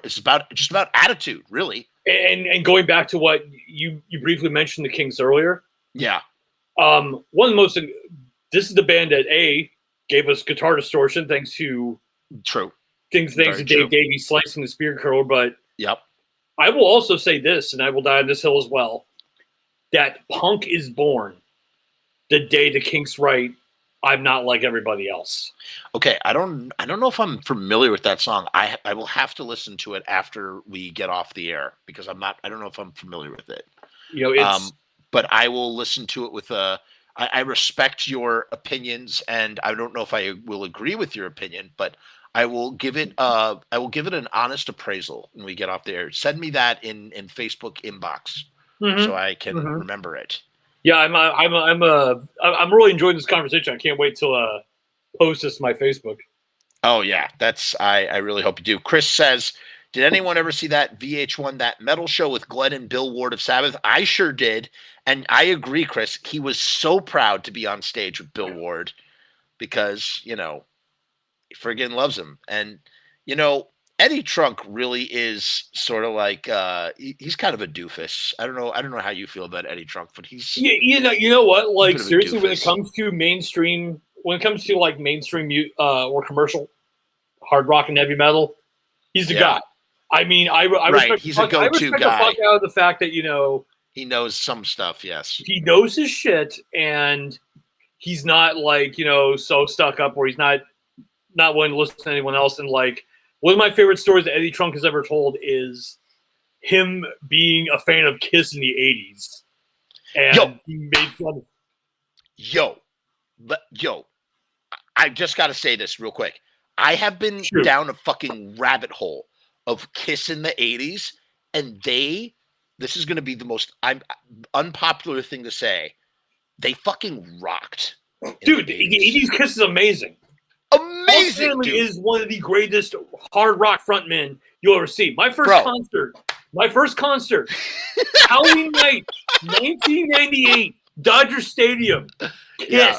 A: it's just about attitude, really.
C: And going back to what you briefly mentioned the Kings earlier.
A: Yeah.
C: One of the most, this is the band that gave us Guitar Distortion, thanks to Dave Davies slicing the spear curler. But
A: yep.
C: I will also say this, and I will die on this hill as well, that punk is born the day the Kinks write I'm Not Like Everybody Else. Okay,
A: I don't know if I'm familiar with that song. I will have to listen to it after we get off the air, because I don't know if I'm familiar with it. But I will listen to it with I respect your opinions, and I don't know if I will agree with your opinion, but I will give it an honest appraisal when we get off the air. Send me that in Facebook inbox so I can remember it.
C: Yeah, I'm really enjoying this conversation. I can't wait till post this to my Facebook.
A: Oh yeah, I really hope you do. Chris says, did anyone ever see that VH1 That Metal show with Glenn and Bill Ward of Sabbath? I sure did, and I agree, Chris. He was so proud to be on stage with Bill Ward because he friggin' loves him, and Eddie Trunk really is sort of like he's kind of a doofus. I don't know how you feel about Eddie Trunk, but he's
C: you know what? Like seriously, when it comes to mainstream, or commercial hard rock and heavy metal, he's the guy. I mean, I respect
A: he's a go-to guy.
C: The fuck out of the fact that
A: he knows some stuff. Yes,
C: he knows his shit, and he's not like so stuck up, or he's not willing to listen to anyone else. And like, one of my favorite stories that Eddie Trunk has ever told is him being a fan of Kiss in the 80s. And he made fun
A: of I just got to say this real quick. I have been down a fucking rabbit hole of Kiss in the 80s, And this is going to be the most unpopular thing to say. They fucking rocked.
C: Dude, the 80s Kiss is amazing. Paul
A: Amazing,
C: Stanley
A: dude.
C: is one of the greatest hard rock frontmen you'll ever see. My first concert, Halloween night, 1998, Dodger Stadium, Kiss.
A: Yeah.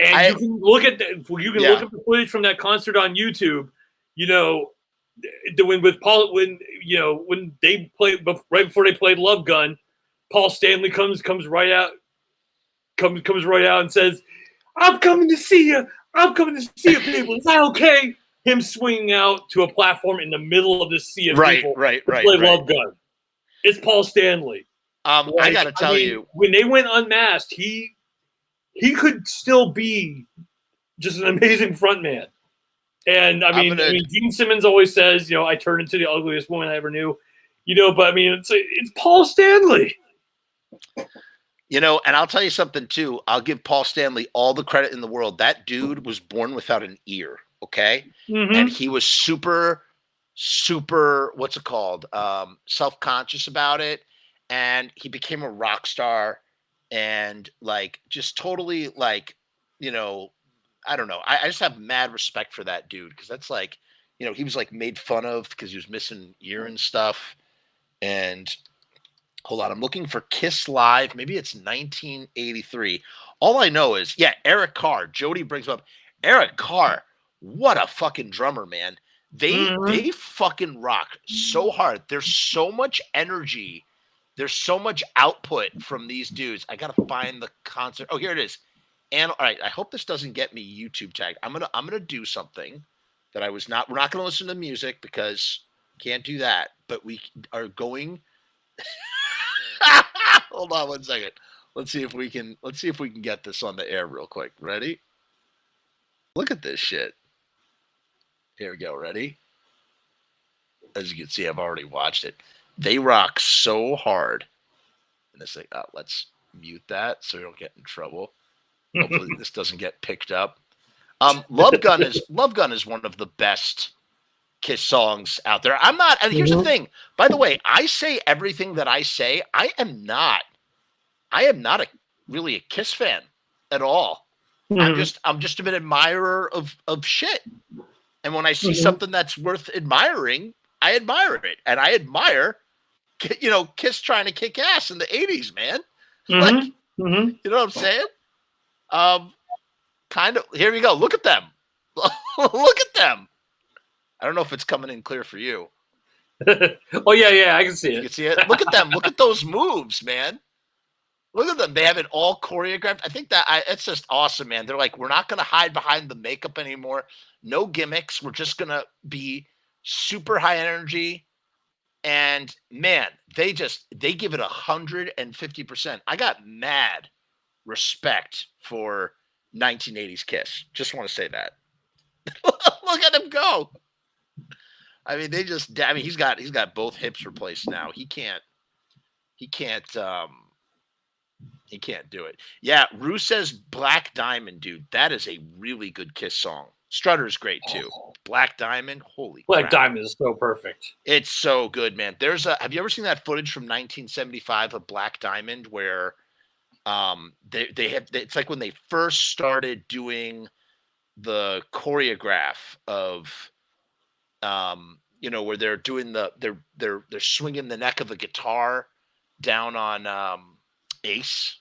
C: And you can look at look at the footage from that concert on YouTube. You know, when they played right before they played Love Gun, Paul Stanley comes right out and says, "I'm coming to see you. I'm coming to see you, people. Is that okay?" Him swinging out to a platform in the middle of the sea of people to play Love Gun. It's Paul Stanley.
A: I got to tell you,
C: when they went unmasked, he could still be just an amazing frontman. And I mean, Gene Simmons always says, I turned into the ugliest woman I ever knew. But I mean, it's Paul Stanley.
A: And I'll tell you something too. I'll give Paul Stanley all the credit in the world. That dude was born without an ear, okay?
C: Mm-hmm.
A: And he was super, what's it called? Self-conscious about it. And he became a rock star and just totally I don't know. I just have mad respect for that dude because that's he was made fun of because he was missing ear and stuff. And hold on, I'm looking for Kiss Live. Maybe it's 1983. All I know is, Eric Carr. Jody brings up Eric Carr. What a fucking drummer, man. They fucking rock so hard. There's so much energy. There's so much output from these dudes. I gotta find the concert. Oh, here it is. And all right, I hope this doesn't get me YouTube tagged. I'm gonna do something that we're not gonna listen to music because can't do that. But we are going. Hold on 1 second. Let's see if we can get this on the air real quick. Ready? Look at this shit. Here we go. Ready? As you can see, I've already watched it. They rock so hard. And this thing, let's mute that so we don't get in trouble. Hopefully this doesn't get picked up. Love Gun is one of the best Kiss songs out there. I'm not, and here's the thing. By the way, I say everything that I say. I am not really a Kiss fan at all.
C: Mm-hmm.
A: I'm just an admirer of shit. And when I see something that's worth admiring, I admire it. And I admire Kiss trying to kick ass in the 80s, man. You know what I'm saying? Kind of. Here we go. Look at them. Look at them. I don't know if it's coming in clear for you.
C: Oh, yeah, I can see it.
A: You can see it. Look at them. Look at those moves, man. Look at them. They have it all choreographed. I think it's just awesome, man. They're like, we're not going to hide behind the makeup anymore. No gimmicks. We're just going to be super high energy. And man, they give it 150%. I got mad respect for 1980s Kiss. Just want to say that. Look at him go. I mean, he's got both hips replaced now. He can't do it. Yeah, Rue says Black Diamond, dude. That is a really good Kiss song. Strutter's great too. Black Diamond, holy
C: Black
A: crap.
C: Diamond is so perfect.
A: It's so good, man. Have you ever seen that footage from 1975 of Black Diamond where it's like when they first started doing the choreograph of where they're doing they're swinging the neck of the guitar down on Ace.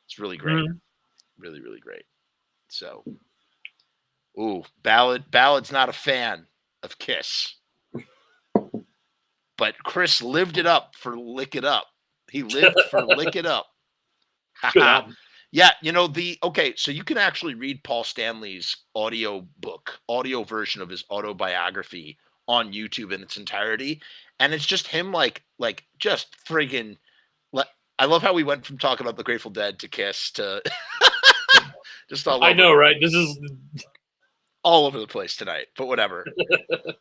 A: It's really great. Really, really great. So Ballad's not a fan of Kiss. But Chris lived it up for Lick It Up. He lived for Lick It Up. Yeah, so you can actually read Paul Stanley's audio version of his autobiography on YouTube in its entirety. And it's just him just friggin' I love how we went from talking about the Grateful Dead to Kiss to just all over.
C: I know, right? This is
A: all over the place tonight, but whatever.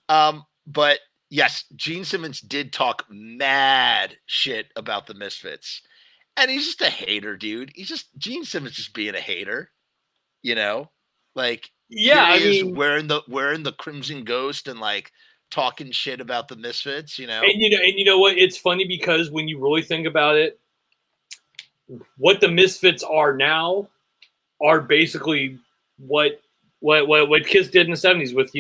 A: But yes, Gene Simmons did talk mad shit about the Misfits. And he's just a hater, dude. Gene Simmons just being a hater, wearing the Crimson Ghost and talking shit about the Misfits, you know.
C: And you know what? It's funny because when you really think about it, what the Misfits are now are basically what Kiss did in the 70s with,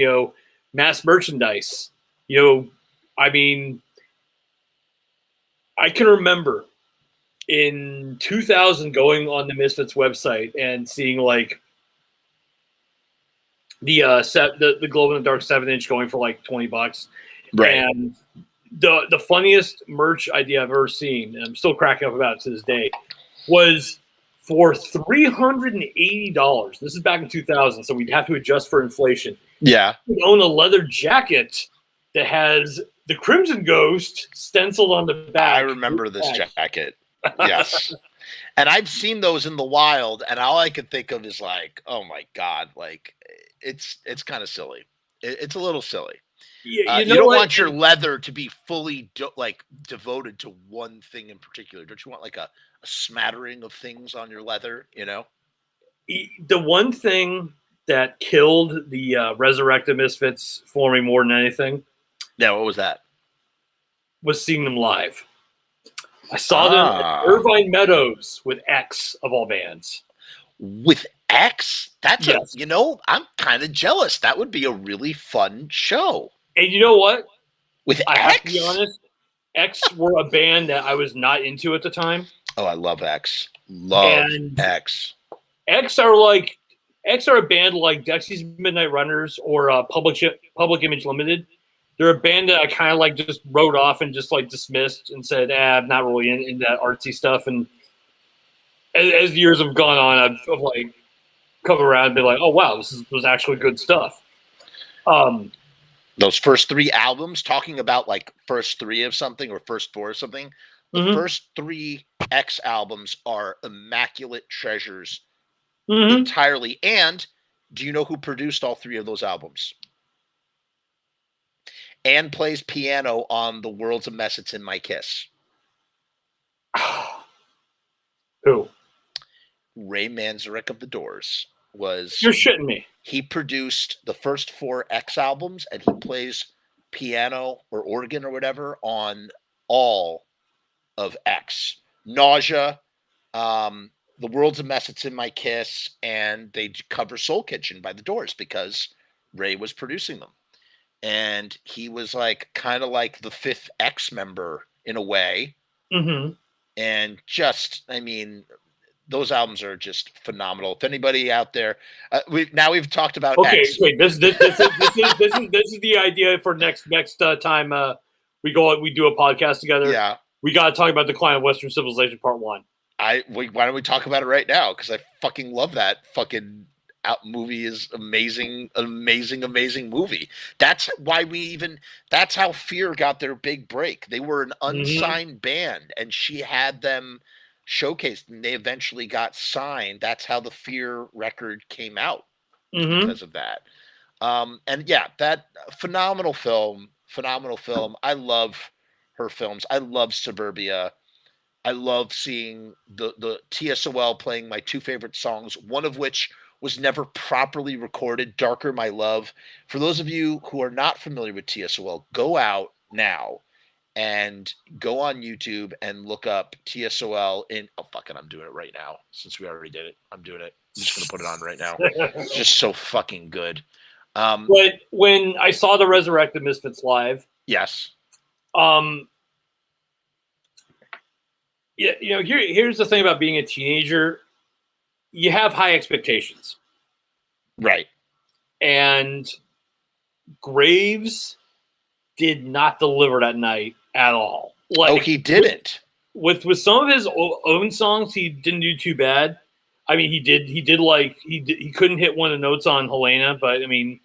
C: mass merchandise. I mean, I can remember in 2000 going on the Misfits website and seeing like the glow in the dark 7-inch going for like $20.
A: Right.
C: And the funniest merch idea I've ever seen, and I'm still cracking up about it to this day, was for $380. This is back in 2000, so we'd have to adjust for inflation.
A: Yeah.
C: You own a leather jacket that has the Crimson Ghost stenciled on the back.
A: I remember this jacket. Yes. And I've seen those in the wild, and all I could think of is like, oh my God, like it's kind of silly. It's a little silly.
C: Yeah,
A: you don't want your leather to be fully devoted to one thing in particular. Don't you want like a smattering of things on your leather, you know?
C: The one thing that killed the Resurrected Misfits for me more than anything.
A: Yeah, what was that?
C: Was seeing them live. I saw them at Irvine Meadows with X of all bands.
A: With X? That's I'm kind of jealous. That would be a really fun show.
C: And you know what?
A: With
C: I
A: X?
C: have to be honest, X were a band that I was not into at the time.
A: Oh, I love X. Love X.
C: X are a band like Dexy's Midnight Runners or Public Image Limited. They're a band that I kind of like just wrote off and just like dismissed and said, I'm not really into that artsy stuff. And as years have gone on, I've like come around and been like, oh wow, this was actually good stuff.
A: Those first 3 albums, talking about like first 3 of something or first 4 of something, the first 3 X albums are immaculate treasures entirely. And do you know who produced all 3 of those albums? And plays piano on The World's a Mess, It's in My Kiss.
C: Who?
A: Ray Manzarek of The Doors was...
C: You're shitting me.
A: He produced the first 4 X albums, and he plays piano or organ or whatever on all of X. Nausea, The World's a Mess, It's in My Kiss, and they cover Soul Kitchen by The Doors because Ray was producing them. And he was like kind of like the 5th X member in a way.
C: Mm-hmm.
A: And just, I mean, those albums are just phenomenal. If anybody out there, we've talked about.
C: Okay,
A: X.
C: wait. This is the idea for next time we do a podcast together.
A: Yeah,
C: we got to talk about Decline of Western Civilization Part 1.
A: Why don't we talk about it right now? Because I fucking love that fucking movie. Is amazing movie. That's why that's how Fear got their big break. They were an unsigned band, and she had them showcased, and they eventually got signed. That's how the Fear record came out because of that. And yeah, that phenomenal film. I love her films. I love Suburbia. I love seeing the TSOL playing my 2 favorite songs, one of which was never properly recorded, Darker My Love. For those of you who are not familiar with TSOL, go out now and go on YouTube and look up TSOL I'm doing it right now since we already did it. I'm doing it. I'm just going to put it on right now. It's just so fucking good.
C: But when I saw the Resurrected Misfits live,
A: yes.
C: Yeah, here's the thing about being a teenager. You have high expectations.
A: Right. And
C: Graves did not deliver that night at all.
A: He didn't.
C: With some of his own songs, he didn't do too bad. I mean, he couldn't hit one of the notes on Helena, but I mean,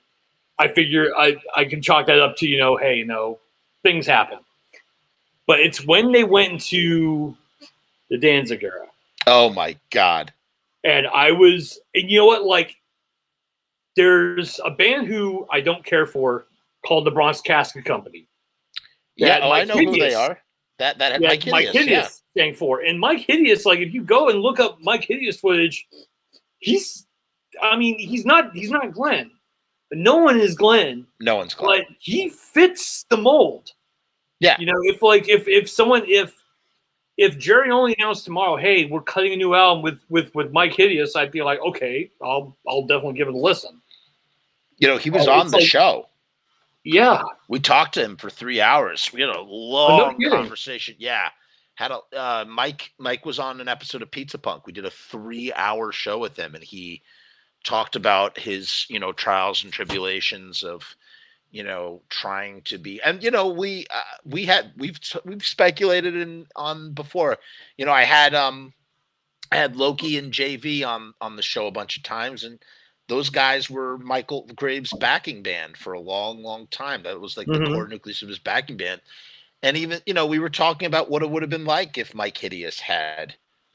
C: I figure I can chalk that up to, things happen. But it's when they went into the Danzig era.
A: Oh my God.
C: And you know what? There's a band who I don't care for called the Bronx Casket Company.
A: Yeah, I know who they are. That Mike Hideous
C: sang for. And Mike Hideous, if you go and look up Mike Hideous footage, he's not Glenn. No one is Glenn.
A: No one's Glenn.
C: But he fits the mold.
A: Yeah.
C: You know, if Jerry only announced tomorrow, hey, we're cutting a new album with Mike Hideous, I'd be like, okay, I'll definitely give it a listen.
A: You know, he was on the show.
C: Yeah.
A: We talked to him for 3 hours. We had a long conversation. Yeah. Had a Mike was on an episode of Pizza Punk. We did a 3-hour show with him, and he talked about his, you know, trials and tribulations of, you know, trying to be, and you know, we've speculated on before. You know, I had Loki and JV on the show a bunch of times, and those guys were Michael Graves' backing band for a long time. That was like the core nucleus of his backing band. And even, you know, we were talking about what it would have been like if Mike Hideous had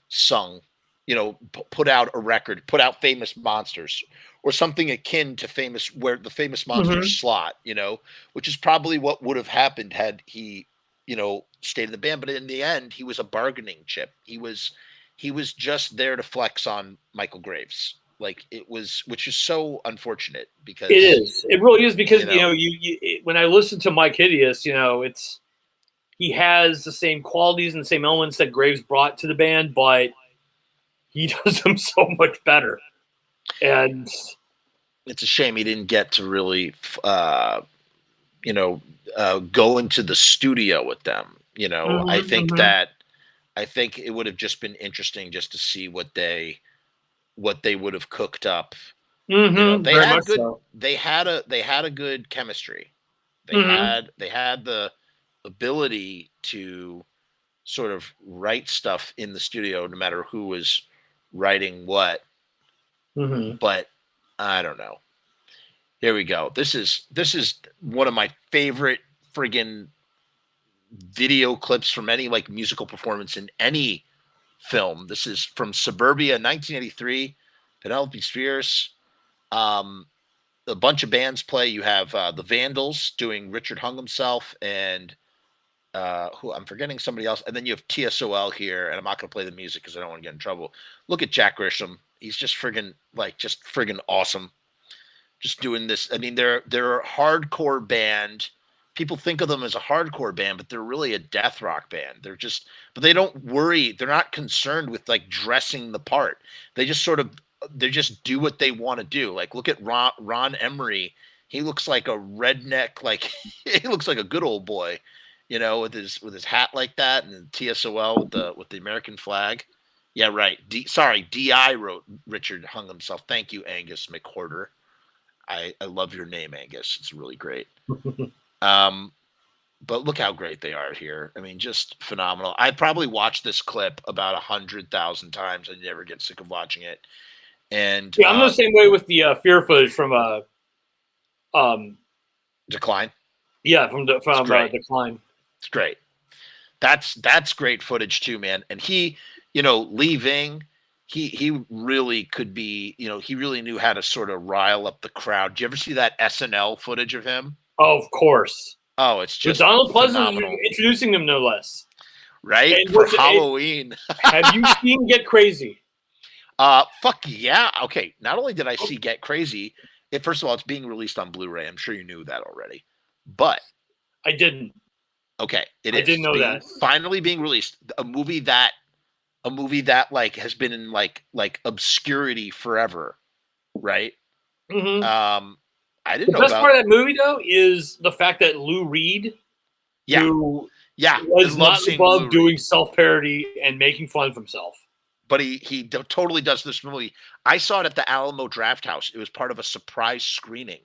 A: sung, you know, put out a record, put out Famous Monsters, or something akin to where the Famous Monsters slot, you know, which is probably what would have happened had he, you know, stayed in the band. But in the end, he was a bargaining chip. He was just there to flex on Michael Graves. Like, it was, which is so unfortunate, because
C: it really is, because, you know, when I listen to Mike Hideous, you know, he has the same qualities and the same elements that Graves brought to the band, but he does them so much better. And
A: it's a shame he didn't get to really, you know, go into the studio with them. You know, I think it would have just been interesting just to see what they would have cooked up. You know, they had a good chemistry. They had the ability to sort of write stuff in the studio, no matter who was writing what. But I don't know. Here we go. This is one of my favorite friggin' video clips from any like musical performance in any film. This is from Suburbia, 1983. Penelope Spheres. A bunch of bands play. You have the Vandals doing Richard Hung Himself, and who I'm forgetting, somebody else. And then you have TSOL here, and I'm not going to play the music because I don't want to get in trouble. Look at Jack Grisham. He's just friggin' awesome. Just doing this. I mean, they're a hardcore band. People think of them as a hardcore band, but they're really a death rock band. But they don't worry. They're not concerned with like dressing the part. They just do what they want to do. Like, look at Ron Emery. He looks like a redneck, like he looks like a good old boy, you know, with his hat like that, and TSOL with the American flag. Yeah, right. DI wrote Richard Hung Himself. Thank you, Angus McHorter. I love your name, Angus. It's really great. But look how great they are here. I mean, just phenomenal. I probably watched this clip about 100,000 times. I never get sick of watching it. And
C: yeah, I'm the same way with the Fear footage from
A: Decline.
C: Yeah, from Decline.
A: It's great. That's great footage too, man. And he, you know, leaving. He really could be, you know, he really knew how to sort of rile up the crowd. Do you ever see that SNL footage of him?
C: Oh, of course.
A: Oh, it's just
C: with Donald Pleasant introducing them, no less.
A: Right? And for Halloween.
C: Have you seen Get Crazy?
A: Fuck yeah. Okay. Not only did I see Get Crazy, first of all, it's being released on Blu-ray. I'm sure you knew that already. But
C: I didn't.
A: Okay.
C: I didn't know that.
A: Finally being released. A movie that like has been in like obscurity forever, right? I didn't know. The best
C: part of that movie, though, is the fact that Lou Reed, who was not above doing self-parody and making fun of himself,
A: but he totally does this movie. I saw it at the Alamo Drafthouse. It was part of a surprise screening,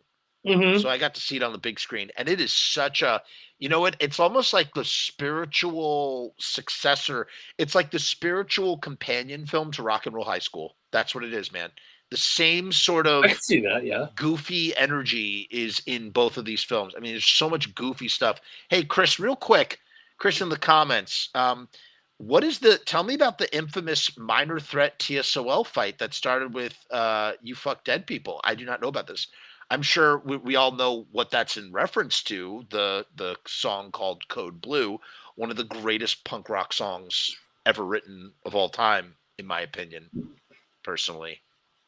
A: so I got to see it on the big screen, and it is such a, you know, it's almost like the spiritual successor. It's like the spiritual companion film to Rock and Roll High School. That's what it is, man. The same sort of
C: I can see that, yeah.
A: Goofy energy is in both of these films. I mean, there's so much goofy stuff. Hey, Chris, real quick, Chris in the comments, tell me about the infamous Minor Threat TSOL fight that started with You Fuck Dead People. I do not know about this. I'm sure we all know what that's in reference to, the song called Code Blue, one of the greatest punk rock songs ever written of all time, in my opinion, personally.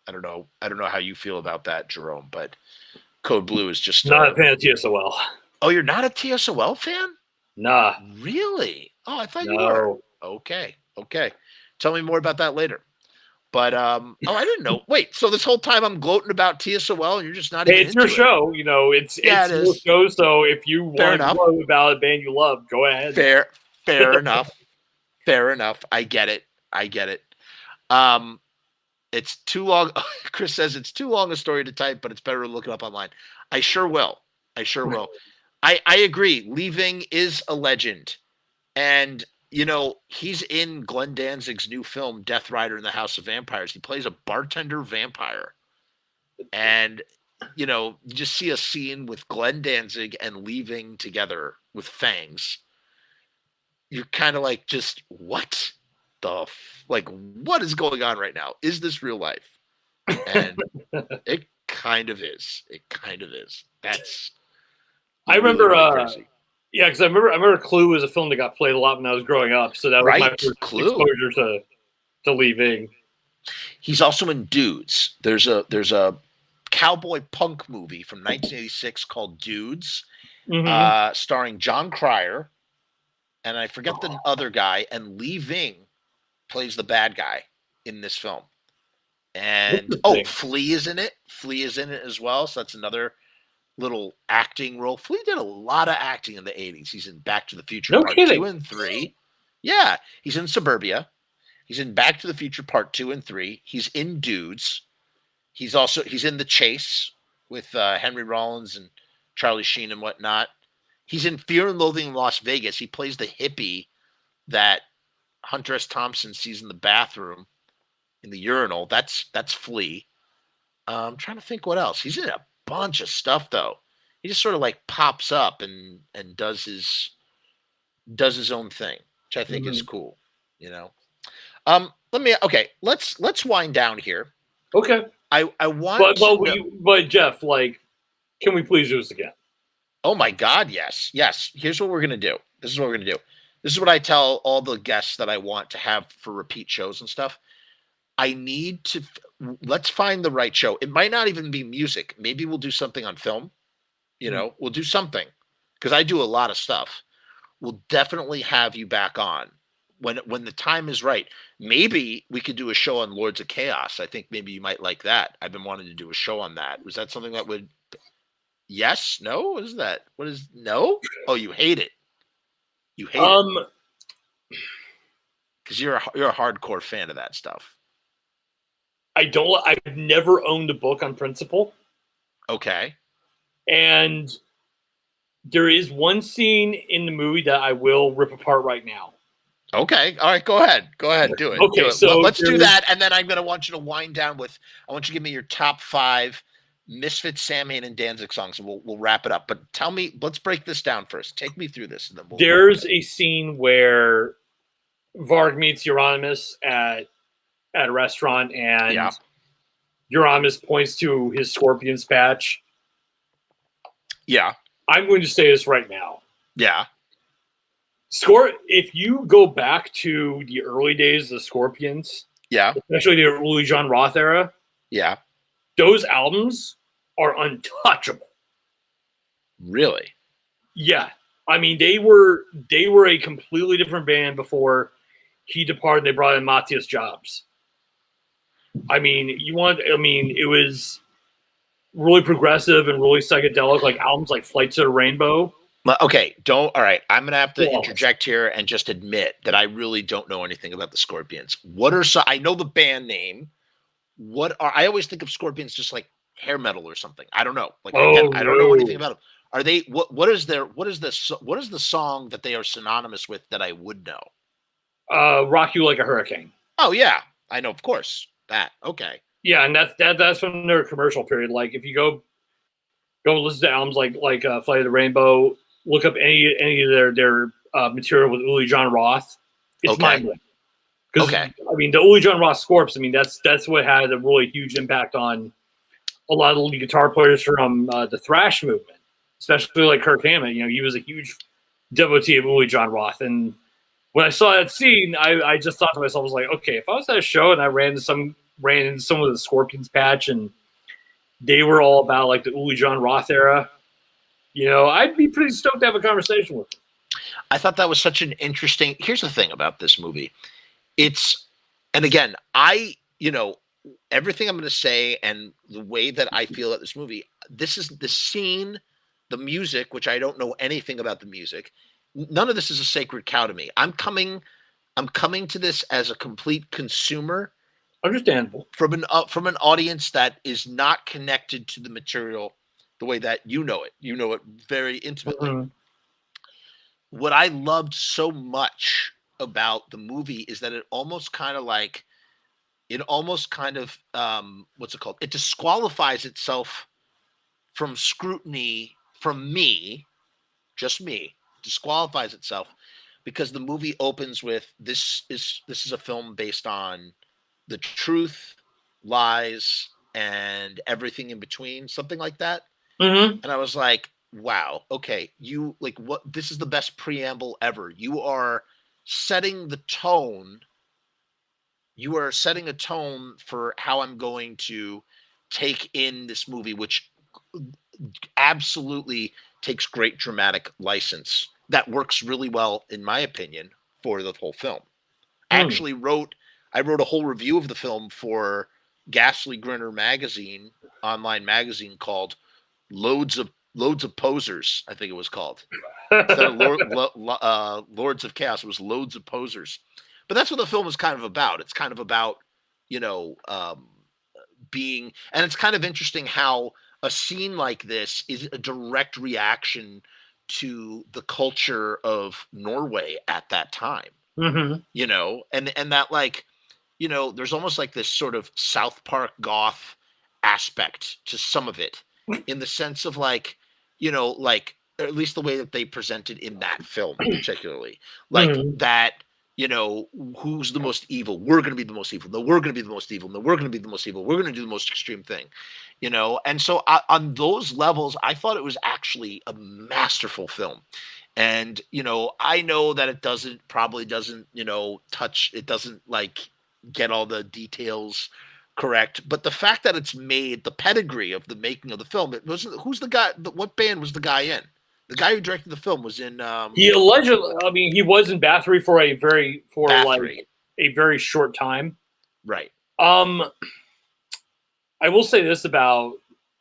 A: I don't know how you feel about that, Jerome, but Code Blue is just
C: Not a fan of TSOL.
A: Oh, you're not a TSOL fan?
C: Nah.
A: Really? Oh, I thought you were. Okay. Tell me more about that later. But oh, I didn't know. Wait, so this whole time I'm gloating about TSOL and you're just not even
C: it's your show. You know, it's your show. So if you want to gloat about a band you love, go ahead.
A: Fair enough. Fair enough. I get it. It's too long. Chris says it's too long a story to type, but it's better to look it up online. I sure will. I agree. Leaving is a legend. And, you know, he's in Glenn Danzig's new film, Death Rider in the House of Vampires. He plays a bartender vampire. And, you know, you just see a scene with Glenn Danzig and Leaving together with fangs. You're kind of like, just what what is going on right now? Is this real life? And it kind of is. That's
C: I remember crazy. Yeah, because I remember Clue was a film that got played a lot when I was growing up. So that was my first exposure to Leaving.
A: He's also in Dudes. There's a cowboy punk movie from 1986 called Dudes, starring John Cryer, and I forget the other guy, and Leaving plays the bad guy in this film. And Flea is in it. Flea is in it as well. So that's another little acting role. Flea did a lot of acting in the 80s. He's in Back to the Future Part 2 and 3. Yeah, he's in Suburbia. He's in Back to the Future Part 2 and 3. He's in Dudes. He's in The Chase with Henry Rollins and Charlie Sheen and whatnot. He's in Fear and Loathing in Las Vegas. He plays the hippie that Hunter S. Thompson sees in the bathroom, in the urinal. That's Flea. I'm trying to think what else. He's in a bunch of stuff though. He just sort of like pops up and does his own thing, which I think is cool. You know. Let's wind down here.
C: Okay.
A: I want.
C: But Jeff, like, can we please do this again?
A: Oh my God, yes. Here's what we're gonna do. This is what I tell all the guests that I want to have for repeat shows and stuff. Let's find the right show. It might not even be music. Maybe we'll do something on film. You know, we'll do something because I do a lot of stuff. We'll definitely have you back on when the time is right. Maybe we could do a show on Lords of Chaos. I think maybe you might like that. I've been wanting to do a show on that. Was that something that would? Yes? No? What is that? What is no? Oh, you hate it. You hate it because you're a hardcore fan of that stuff.
C: I've never owned a book on principle.
A: Okay. And
C: there is one scene in the movie that I will rip apart right now.
A: Okay. All right. Go ahead. Do it.
C: Okay. So
A: let's do that. And then I'm going to want you to wind down with, I want you to give me your top 5 Misfits, Samhain, and Danzig songs, and we'll wrap it up. But tell me, let's break this down first. Take me through this. And then
C: there's a scene where Varg meets Euronymous at a restaurant, and Euronymous points to his Scorpions patch.
A: Yeah.
C: I'm going to say this right now.
A: Yeah.
C: If you go back to the early days of the Scorpions, especially the early John Roth era, those albums are untouchable.
A: Really?
C: Yeah. I mean, they were a completely different band before he departed. They brought in Matthias Jobs. I mean, it was really progressive and really psychedelic, like albums like Flight to the Rainbow.
A: Okay, all right. I'm going to have to interject here and just admit that I really don't know anything about the Scorpions. I know the band name. I always think of Scorpions just like hair metal or something. I don't know. Like, I don't know anything about them. Are they, what is the song that they are synonymous with that I would know?
C: Rock You Like a Hurricane.
A: Oh yeah. I know, of course. That. Okay.
C: Yeah, and that's from their commercial period. Like if you go listen to albums like Flight of the Rainbow, look up any of their material with Uli John Roth. It's mind-blowing. I mean, the Uli John Roth Scorps. I mean, that's what had a really huge impact on a lot of the lead guitar players from the thrash movement, especially like Kirk Hammett. You know, he was a huge devotee of Uli John Roth, and when I saw that scene, I just thought to myself, I was like, okay, if I was at a show and I ran into some of the Scorpions patch and they were all about like the Uli John Roth era. I'd be pretty stoked to have a conversation with them.
A: I thought that was such an interesting. Here's the thing about this movie. And again, everything I'm going to say and the way that I feel at this movie, this is the scene, the music, which I don't know anything about the music. None of this is a sacred cow to me. I'm coming to this as a complete consumer.
C: Understandable.
A: From an audience that is not connected to the material the way that you know it. You know it very intimately.
C: Mm-hmm.
A: What I loved so much about the movie is that it almost kind of what's it called? It disqualifies itself from scrutiny from me, just me, disqualifies itself because the movie opens with this is a film based on the truth, lies, and everything in between, something like that.
C: Mm-hmm.
A: And I was like, wow, okay, this is the best preamble ever. You are setting the tone. You are setting a tone for how I'm going to take in this movie, which absolutely takes great dramatic license that works really well, in my opinion, for the whole film. I wrote a whole review of the film for Ghastly Grinner magazine, online magazine called Loads of Posers, I think it was called. Instead of Lords of Chaos, it was Loads of Posers. But that's what the film is kind of about. It's kind of about, being, and it's kind of interesting how a scene like this is a direct reaction to the culture of Norway at that time.
C: Mm-hmm.
A: And that there's almost like this sort of South Park goth aspect to some of it, in the sense of or at least the way that they presented in that film, particularly that, who's the most evil? We're going to be the most evil. No, we're going to be the most evil. No, we're going to be the most evil. We're going to do the most extreme thing, And so on those levels, I thought it was actually a masterful film. And, I know that it probably doesn't get all the details correct. But the fact that it's made, the pedigree of the making of the film, who's the guy, what band was the guy in? The guy who directed the film was in.
C: He allegedly, he was in Bathory for a very short time.
A: Right.
C: I will say this about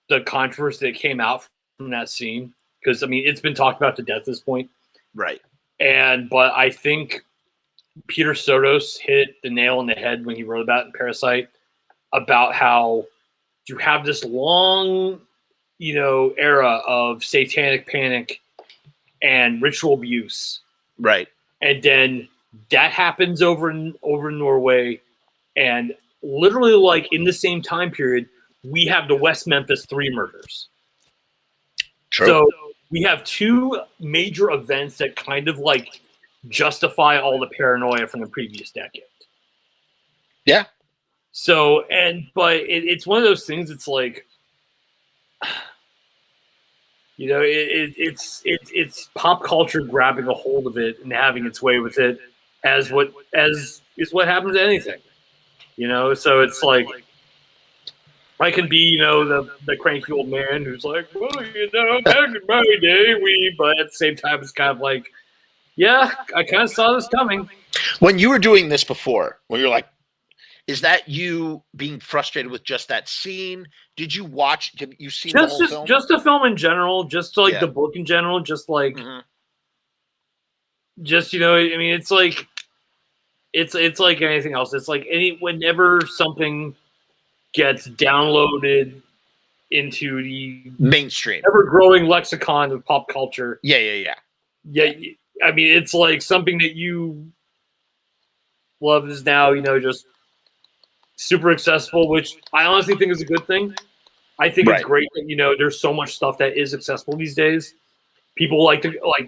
C: the controversy that came out from that scene, because it's been talked about to death at this point.
A: Right.
C: But I think Peter Sotos hit the nail on the head when he wrote about it in Parasite, about how you have this long, era of satanic panic and ritual abuse.
A: Right.
C: And then that happens over in Norway, and literally in the same time period, we have the West Memphis 3 murders.
A: True.
C: So we have 2 major events that kind of justify all the paranoia from the previous decade.
A: Yeah.
C: So, but it's one of those things. It's it's pop culture grabbing a hold of it and having its way with it, as is what happens to anything. So it's I can be, the cranky old man who's like, well, back in my day, but at the same time, it's kind of yeah, I kind of saw this coming.
A: When you were doing this before, when you're is that you being frustrated with just that scene? Did you see the whole film?
C: Just the film in general, just the book in general, just
A: mm-hmm.
C: just, it's like anything else. It's whenever something gets downloaded into the
A: mainstream,
C: ever-growing lexicon of pop culture.
A: Yeah.
C: It's something that you love is now, just super accessible, which I honestly think is a good thing. I think it's great that, there's so much stuff that is accessible these days. People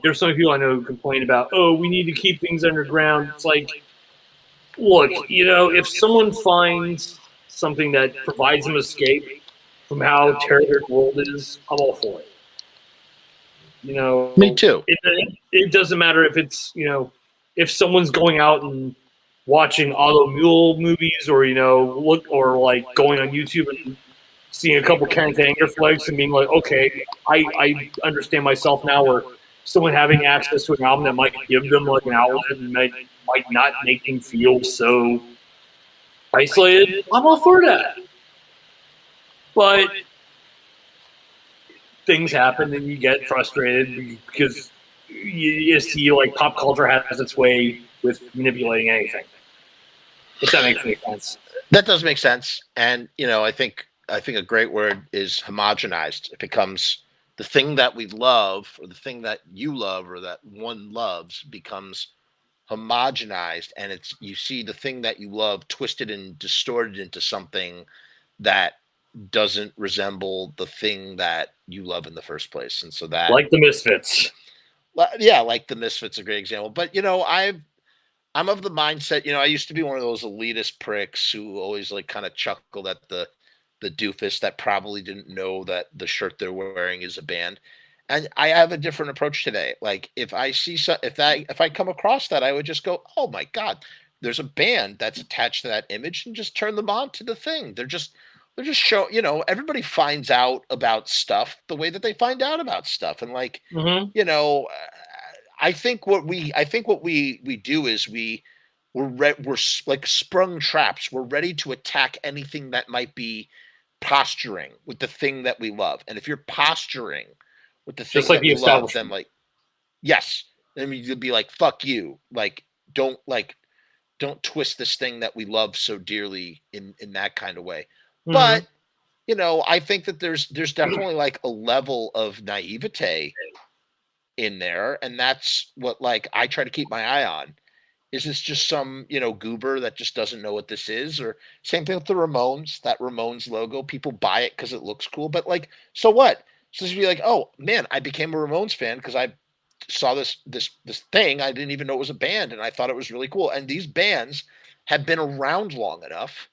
C: there's some people I know who complain about, oh, we need to keep things underground. It's look, if someone finds something that provides them escape from how terrible the world is, I'm all for it.
A: Me too.
C: It doesn't matter if it's, if someone's going out and watching Otto Mule movies, or going on YouTube and seeing a couple Karen Anger flags and being like, okay, I understand myself now, where someone having access to an album that might give them like an outlet and might not make them feel so isolated. I'm all for that. But things happen and you get frustrated because you see like pop culture has its way with manipulating anything. If that makes any sense.
A: That does make sense. And I think a great word is homogenized. It becomes the thing that we love, or the thing that you love, or that one loves, becomes homogenized, and you see the thing that you love twisted and distorted into something that doesn't resemble the thing that you love in the first place. And so that,
C: like the Misfits.
A: Yeah, like the Misfits, a great example. But I'm of the mindset, I used to be one of those elitist pricks who always like kind of chuckled at the doofus that probably didn't know that the shirt they're wearing is a band. And I have a different approach today. Like if I see if I come across that, I would just go, "Oh my God, there's a band that's attached to that image," and just turn them on to the thing. They're just show, everybody finds out about stuff the way that they find out about stuff. And like, I think what we do is we're like sprung traps. We're ready to attack anything that might be posturing with the thing that we love. And if you're posturing with the thing that we love, then like, yes, then you'd be like, "Fuck you!" Like, don't twist this thing that we love so dearly in that kind of way. Mm-hmm. But I think that there's definitely like a level of naivete in there, and that's what like I try to keep my eye on. Is this just some goober that just doesn't know what this is? Or same thing with the Ramones, that Ramones logo. People buy it because it looks cool, but like, so what? So to be like, "Oh man, I became a Ramones fan because I saw this thing. I didn't even know it was a band, and I thought it was really cool." And these bands have been around long enough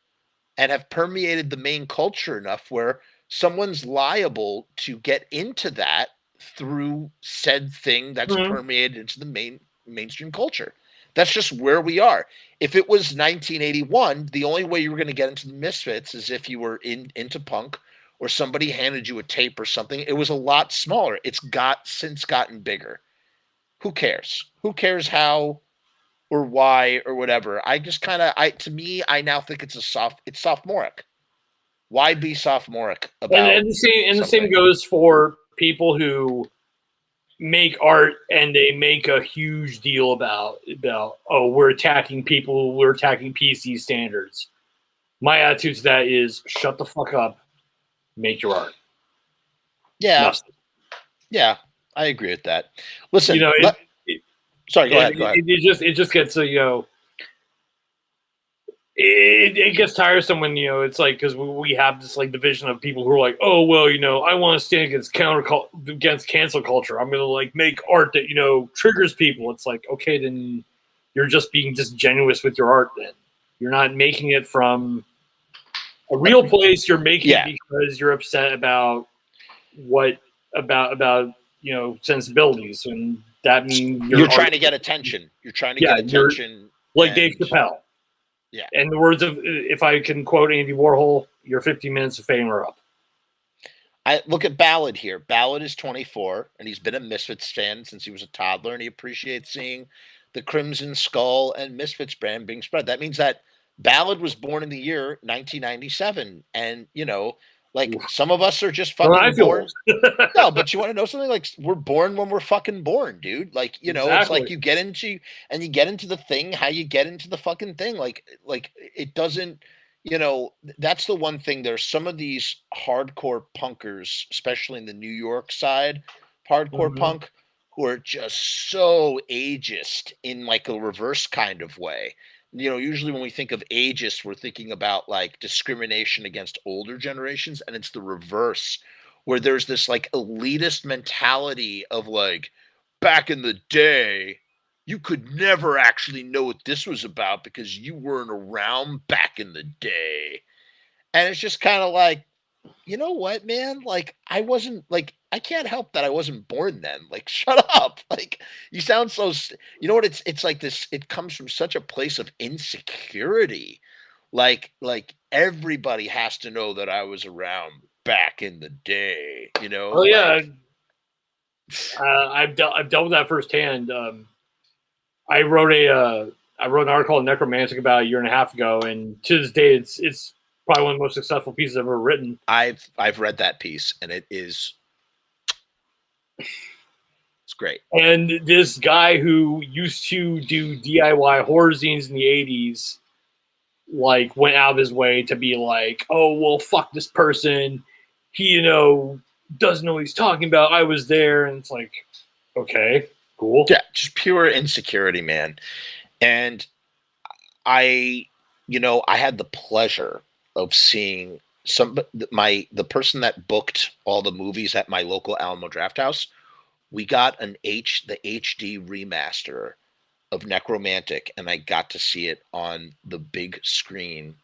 A: and have permeated the main culture enough where someone's liable to get into that through said thing that's permeated into the mainstream culture. That's just where we are. If it was 1981, the only way you were going to get into the Misfits is if you were into punk, or somebody handed you a tape or something. It was a lot smaller. It's since gotten bigger. Who cares? Who cares how or why or whatever? I just kind of, to me, I now think it's sophomoric. Why be sophomoric about?
C: And the same goes for people who make art and they make a huge deal about we're attacking people, we're attacking PC standards. My attitude to that is shut the fuck up, make your art.
A: Yeah. Yeah, I agree with that. Listen, sorry, go ahead.
C: It just gets it gets tiresome when it's like, because we have this like division of people who are like, "Oh well, I want to stand against cancel culture. I'm gonna like make art that triggers people." It's like, okay, then you're just being disingenuous with your art. Then you're not making it from a real place. You're making it because you're upset about sensibilities, and that means
A: you're trying to get attention. You're trying to get attention,
C: like Dave Chappelle. Yeah. In the words of, if I can quote Andy Warhol, "Your 15 minutes of fame are up."
A: I look at Ballad here. Ballad is 24, and he's been a Misfits fan since he was a toddler, and he appreciates seeing the Crimson Skull and Misfits brand being spread. That means that Ballad was born in the year 1997, and like some of us are just fucking born. No, but you want to know something? Like, we're born when we're fucking born, dude. Like, It's like you get into the thing, how you get into the fucking thing. Like it doesn't, that's the one thing. There's some of these hardcore punkers, especially in the New York side, hardcore punk, who are just so ageist in like a reverse kind of way. Usually when we think of ageist, we're thinking about like discrimination against older generations, and it's the reverse, where there's this like elitist mentality of like, back in the day, you could never actually know what this was about because you weren't around back in the day. And it's just kind of like, you know what, man? Like, I wasn't like, I can't help that I wasn't born then. Like, shut up. Like, you sound so, you know what? It's like this, it comes from such a place of insecurity Like everybody has to know that I was around back in the day, you know?
C: Oh yeah,
A: Like,
C: I've dealt with that firsthand. I wrote an article on Necromantic about a year and a half ago, and to this day, it's probably one of the most successful pieces I've ever written.
A: I've read that piece, and it's great.
C: And this guy who used to do DIY horror zines in the '80s, like, went out of his way to be like, "Oh well, fuck this person. He, doesn't know what he's talking about. I was there," and it's like, okay, cool.
A: Yeah, just pure insecurity, man. And I had the pleasure of seeing the person that booked all the movies at my local Alamo Draft House. We got the HD remaster of Necromantic, and I got to see it on the big screen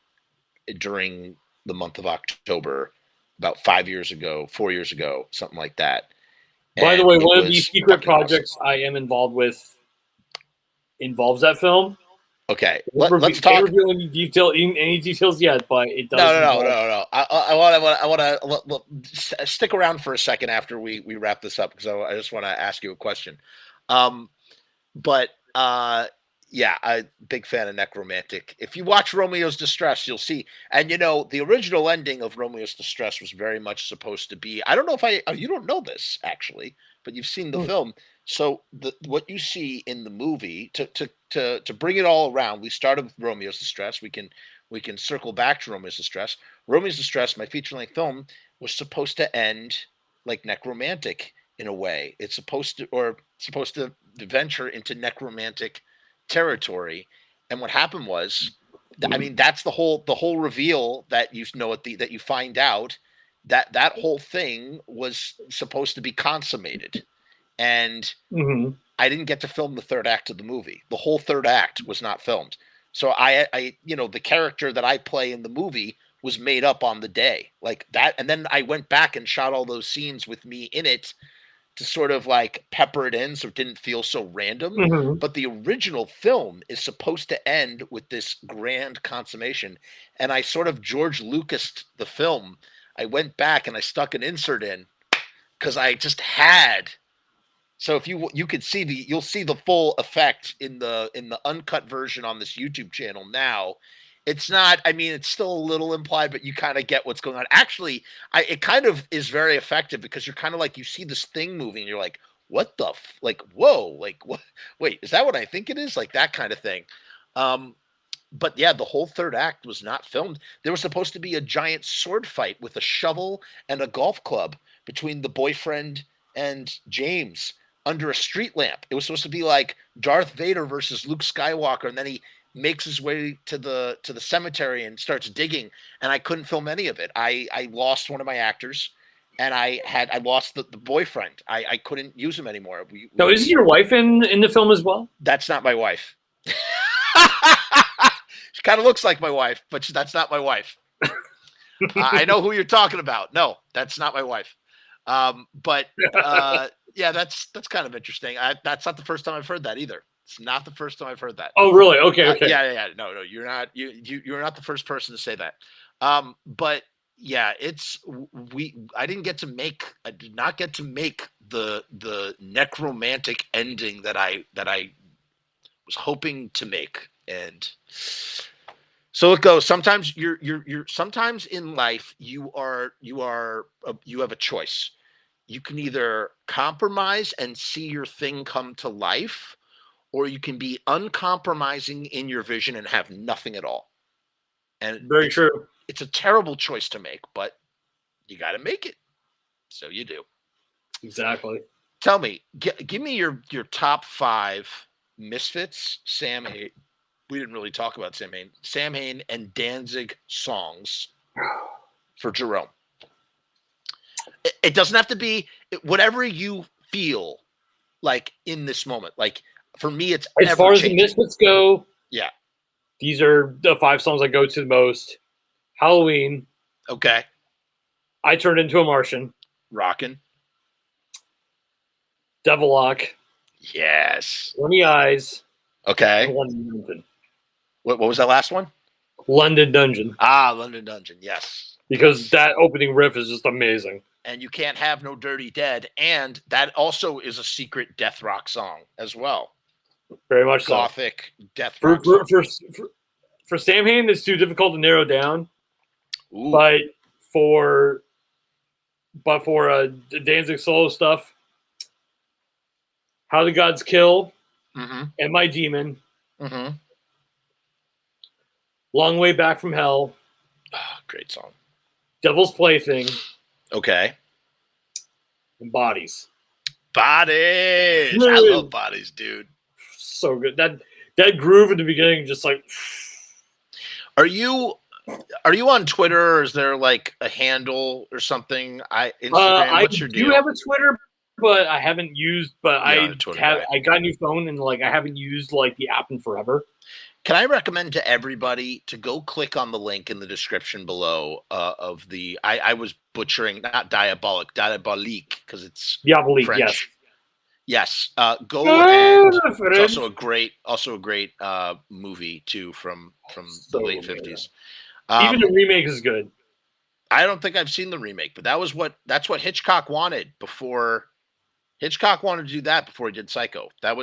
A: during the month of October about 4 years ago, something like that.
C: By the
A: And
C: way,
A: it
C: one of the
A: was
C: secret
A: fucking awesome.
C: projects I am involved with involves that film.
A: Okay,
C: Let's
A: talk.
C: Can't reveal any details yet, but it does.
A: No. I want to stick around for a second after we wrap this up, because I just want to ask you a question. But yeah, I'm big fan of Necromantic. If you watch Romeo's Distress, you'll see. And the original ending of Romeo's Distress was very much supposed to be. I don't know if you don't know this actually, but you've seen the film. So what you see in the movie, to bring it all around, we started with Romeo's Distress. We can circle back to Romeo's Distress. Romeo's Distress, my feature-length film, was supposed to end like Necromantic in a way. It's supposed to venture into necromantic territory. And what happened was, I mean, that's the whole reveal that that you find out that whole thing was supposed to be consummated. And I didn't get to film the third act of the movie. The whole third act was not filmed. So I the character that I play in the movie was made up on the day like that. And then I went back and shot all those scenes with me in it to sort of like pepper it in so it didn't feel so random. But the original film is supposed to end with this grand consummation. And I sort of George Lucas'd the film. I went back and I stuck an insert in because I just had. So if you could see you'll see the full effect in the uncut version on this YouTube channel now. It's not, I mean, it's still a little implied, but you kind of get what's going on. Actually, it kind of is very effective because you're kind of like, you see this thing moving and you're like, what the, like, whoa, like, what, wait, is that what I think it is? Like that kind of thing. But yeah, the whole third act was not filmed. There was supposed to be a giant sword fight with a shovel and a golf club between the boyfriend and James under a street lamp. It was supposed to be like Darth Vader versus Luke Skywalker, and then he makes his way to the cemetery and starts digging, and I couldn't film any of it. I lost one of my actors, and I lost the boyfriend. I couldn't use him anymore.
C: So is your wife in the film as well?
A: That's not my wife. She kind of looks like my wife, but that's not my wife. I know who you're talking about. No, that's not my wife. But yeah, that's kind of interesting. That's not the first time I've heard that either. It's not the first time I've heard that.
C: Oh, really? Okay.
A: Yeah. No, you're not. You're not the first person to say that. But yeah, I did not get to make the necromantic ending that I was hoping to make, and so it goes. Sometimes sometimes in life you have a choice. You can either compromise and see your thing come to life, or you can be uncompromising in your vision and have nothing at all. And
C: very true.
A: It's a terrible choice to make, but you got to make it. So you do.
C: Exactly.
A: Tell me, give me your top 5 Misfits, Samhain. We didn't really talk about Samhain and Danzig songs for Jerome. It doesn't have to be whatever you feel like in this moment. Like for me, it's
C: as far as the Misfits go.
A: Yeah,
C: these are the 5 songs I go to the most. Halloween.
A: Okay.
C: I Turned Into a Martian.
A: Rockin'.
C: Diabolique.
A: Yes.
C: 20 Eyes.
A: Okay.
C: One Mountain.
A: What was that last one?
C: London Dungeon.
A: London Dungeon, yes.
C: Because that opening riff is just amazing.
A: And You Can't Have No Dirty Dead, and that also is a secret death rock song as well.
C: Very much
A: Gothic death
C: for,
A: rock song.
C: For Samhain, it's too difficult to narrow down.
A: Ooh.
C: But for Danzig solo stuff, How the Gods Kill, and My Demon, Long Way Back from Hell.
A: Great song.
C: Devil's Plaything.
A: Okay.
C: And Bodies.
A: Bodies. I love Bodies, dude.
C: So good. That groove in the beginning, just like.
A: Are you on Twitter, or is there like a handle or something? Instagram. What's your deal?
C: I do have a Twitter, but I haven't used. But I got a new phone, and like I haven't used like the app in forever.
A: Can I recommend to everybody to go click on the link in the description below of the I was butchering, not Diabolique, because it's
C: Diabolique,
A: French. Yes. Go and it's also a great movie too from the late 50s.
C: Even the remake is good.
A: I don't think I've seen the remake, but that's what Hitchcock wanted before. Hitchcock wanted to do that before he did Psycho. He had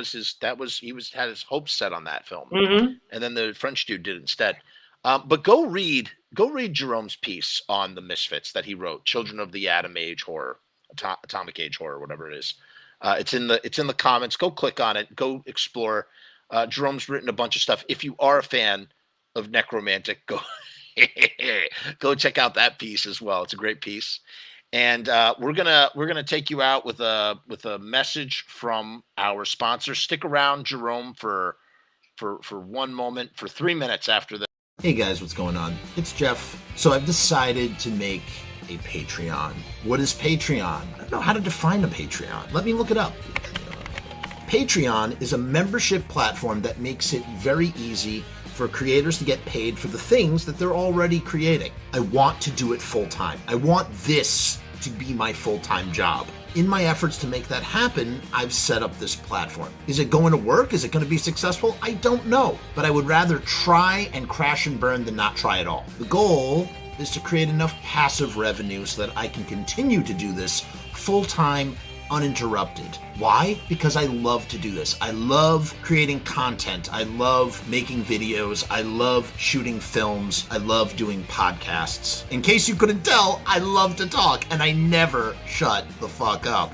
A: his hopes set on that film, and then the French dude did it instead. But go read Jerome's piece on the Misfits that he wrote, Children of the Atom Age Horror, Atomic Age Horror, whatever it is. It's in the comments. Go click on it. Go explore. Jerome's written a bunch of stuff. If you are a fan of Necromantic, go check out that piece as well. It's a great piece. And we're gonna take you out with a message from our sponsor. Stick around, Jerome, for 1 moment, for 3 minutes after that.
B: Hey guys, what's going on? It's Jeff. So I've decided to make a Patreon. What is Patreon? I don't know how to define a Patreon. Let me look it up. Patreon is a membership platform that makes it very easy for creators to get paid for the things that they're already creating. I want to do it full time. I want this to be my full-time job. In my efforts to make that happen, I've set up this platform. Is it going to work? Is it going to be successful? I don't know, but I would rather try and crash and burn than not try at all. The goal is to create enough passive revenue so that I can continue to do this full-time, uninterrupted. Why? Because I love to do this. I love creating content. I love making videos. I love shooting films. I love doing podcasts. In case you couldn't tell, I love to talk and I never shut the fuck up.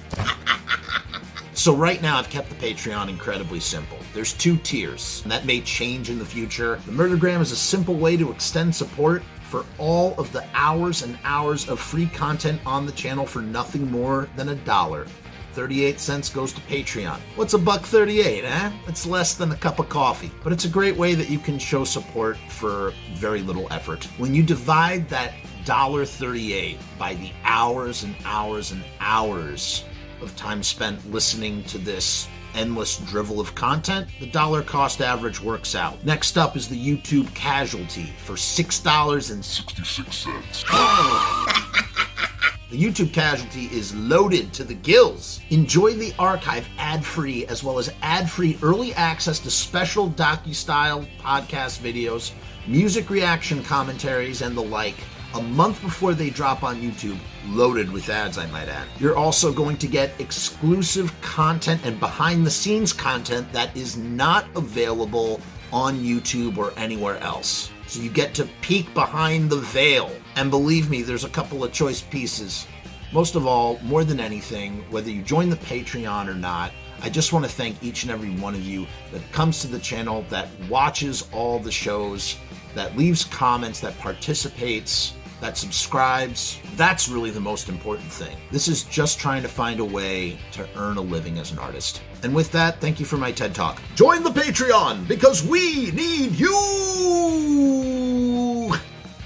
B: So right now I've kept the Patreon incredibly simple. There's 2 tiers, and that may change in the future. The Murdergram is a simple way to extend support for all of the hours and hours of free content on the channel for nothing more than $1. 38 cents goes to Patreon. What's $1.38, eh? It's less than a cup of coffee, but it's a great way that you can show support for very little effort. When you divide that $1.38 by the hours and hours and hours of time spent listening to this endless drivel of content, the dollar cost average works out. Next up is the YouTube Casualty for $6.66. The YouTube Casualty is loaded to the gills. Enjoy the archive ad-free, as well as ad-free early access to special docu-style podcast videos, music reaction commentaries, and the like, a month before they drop on YouTube, loaded with ads, I might add. You're also going to get exclusive content and behind-the-scenes content that is not available on YouTube or anywhere else. So you get to peek behind the veil. And believe me, there's a couple of choice pieces. Most of all, more than anything, whether you join the Patreon or not, I just want to thank each and every one of you that comes to the channel, that watches all the shows, that leaves comments, that participates, that subscribes. That's really the most important thing. This is just trying to find a way to earn a living as an artist. And with that, thank you for my TED Talk. Join the Patreon, because we need you!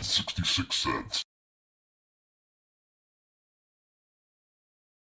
B: 66 cents.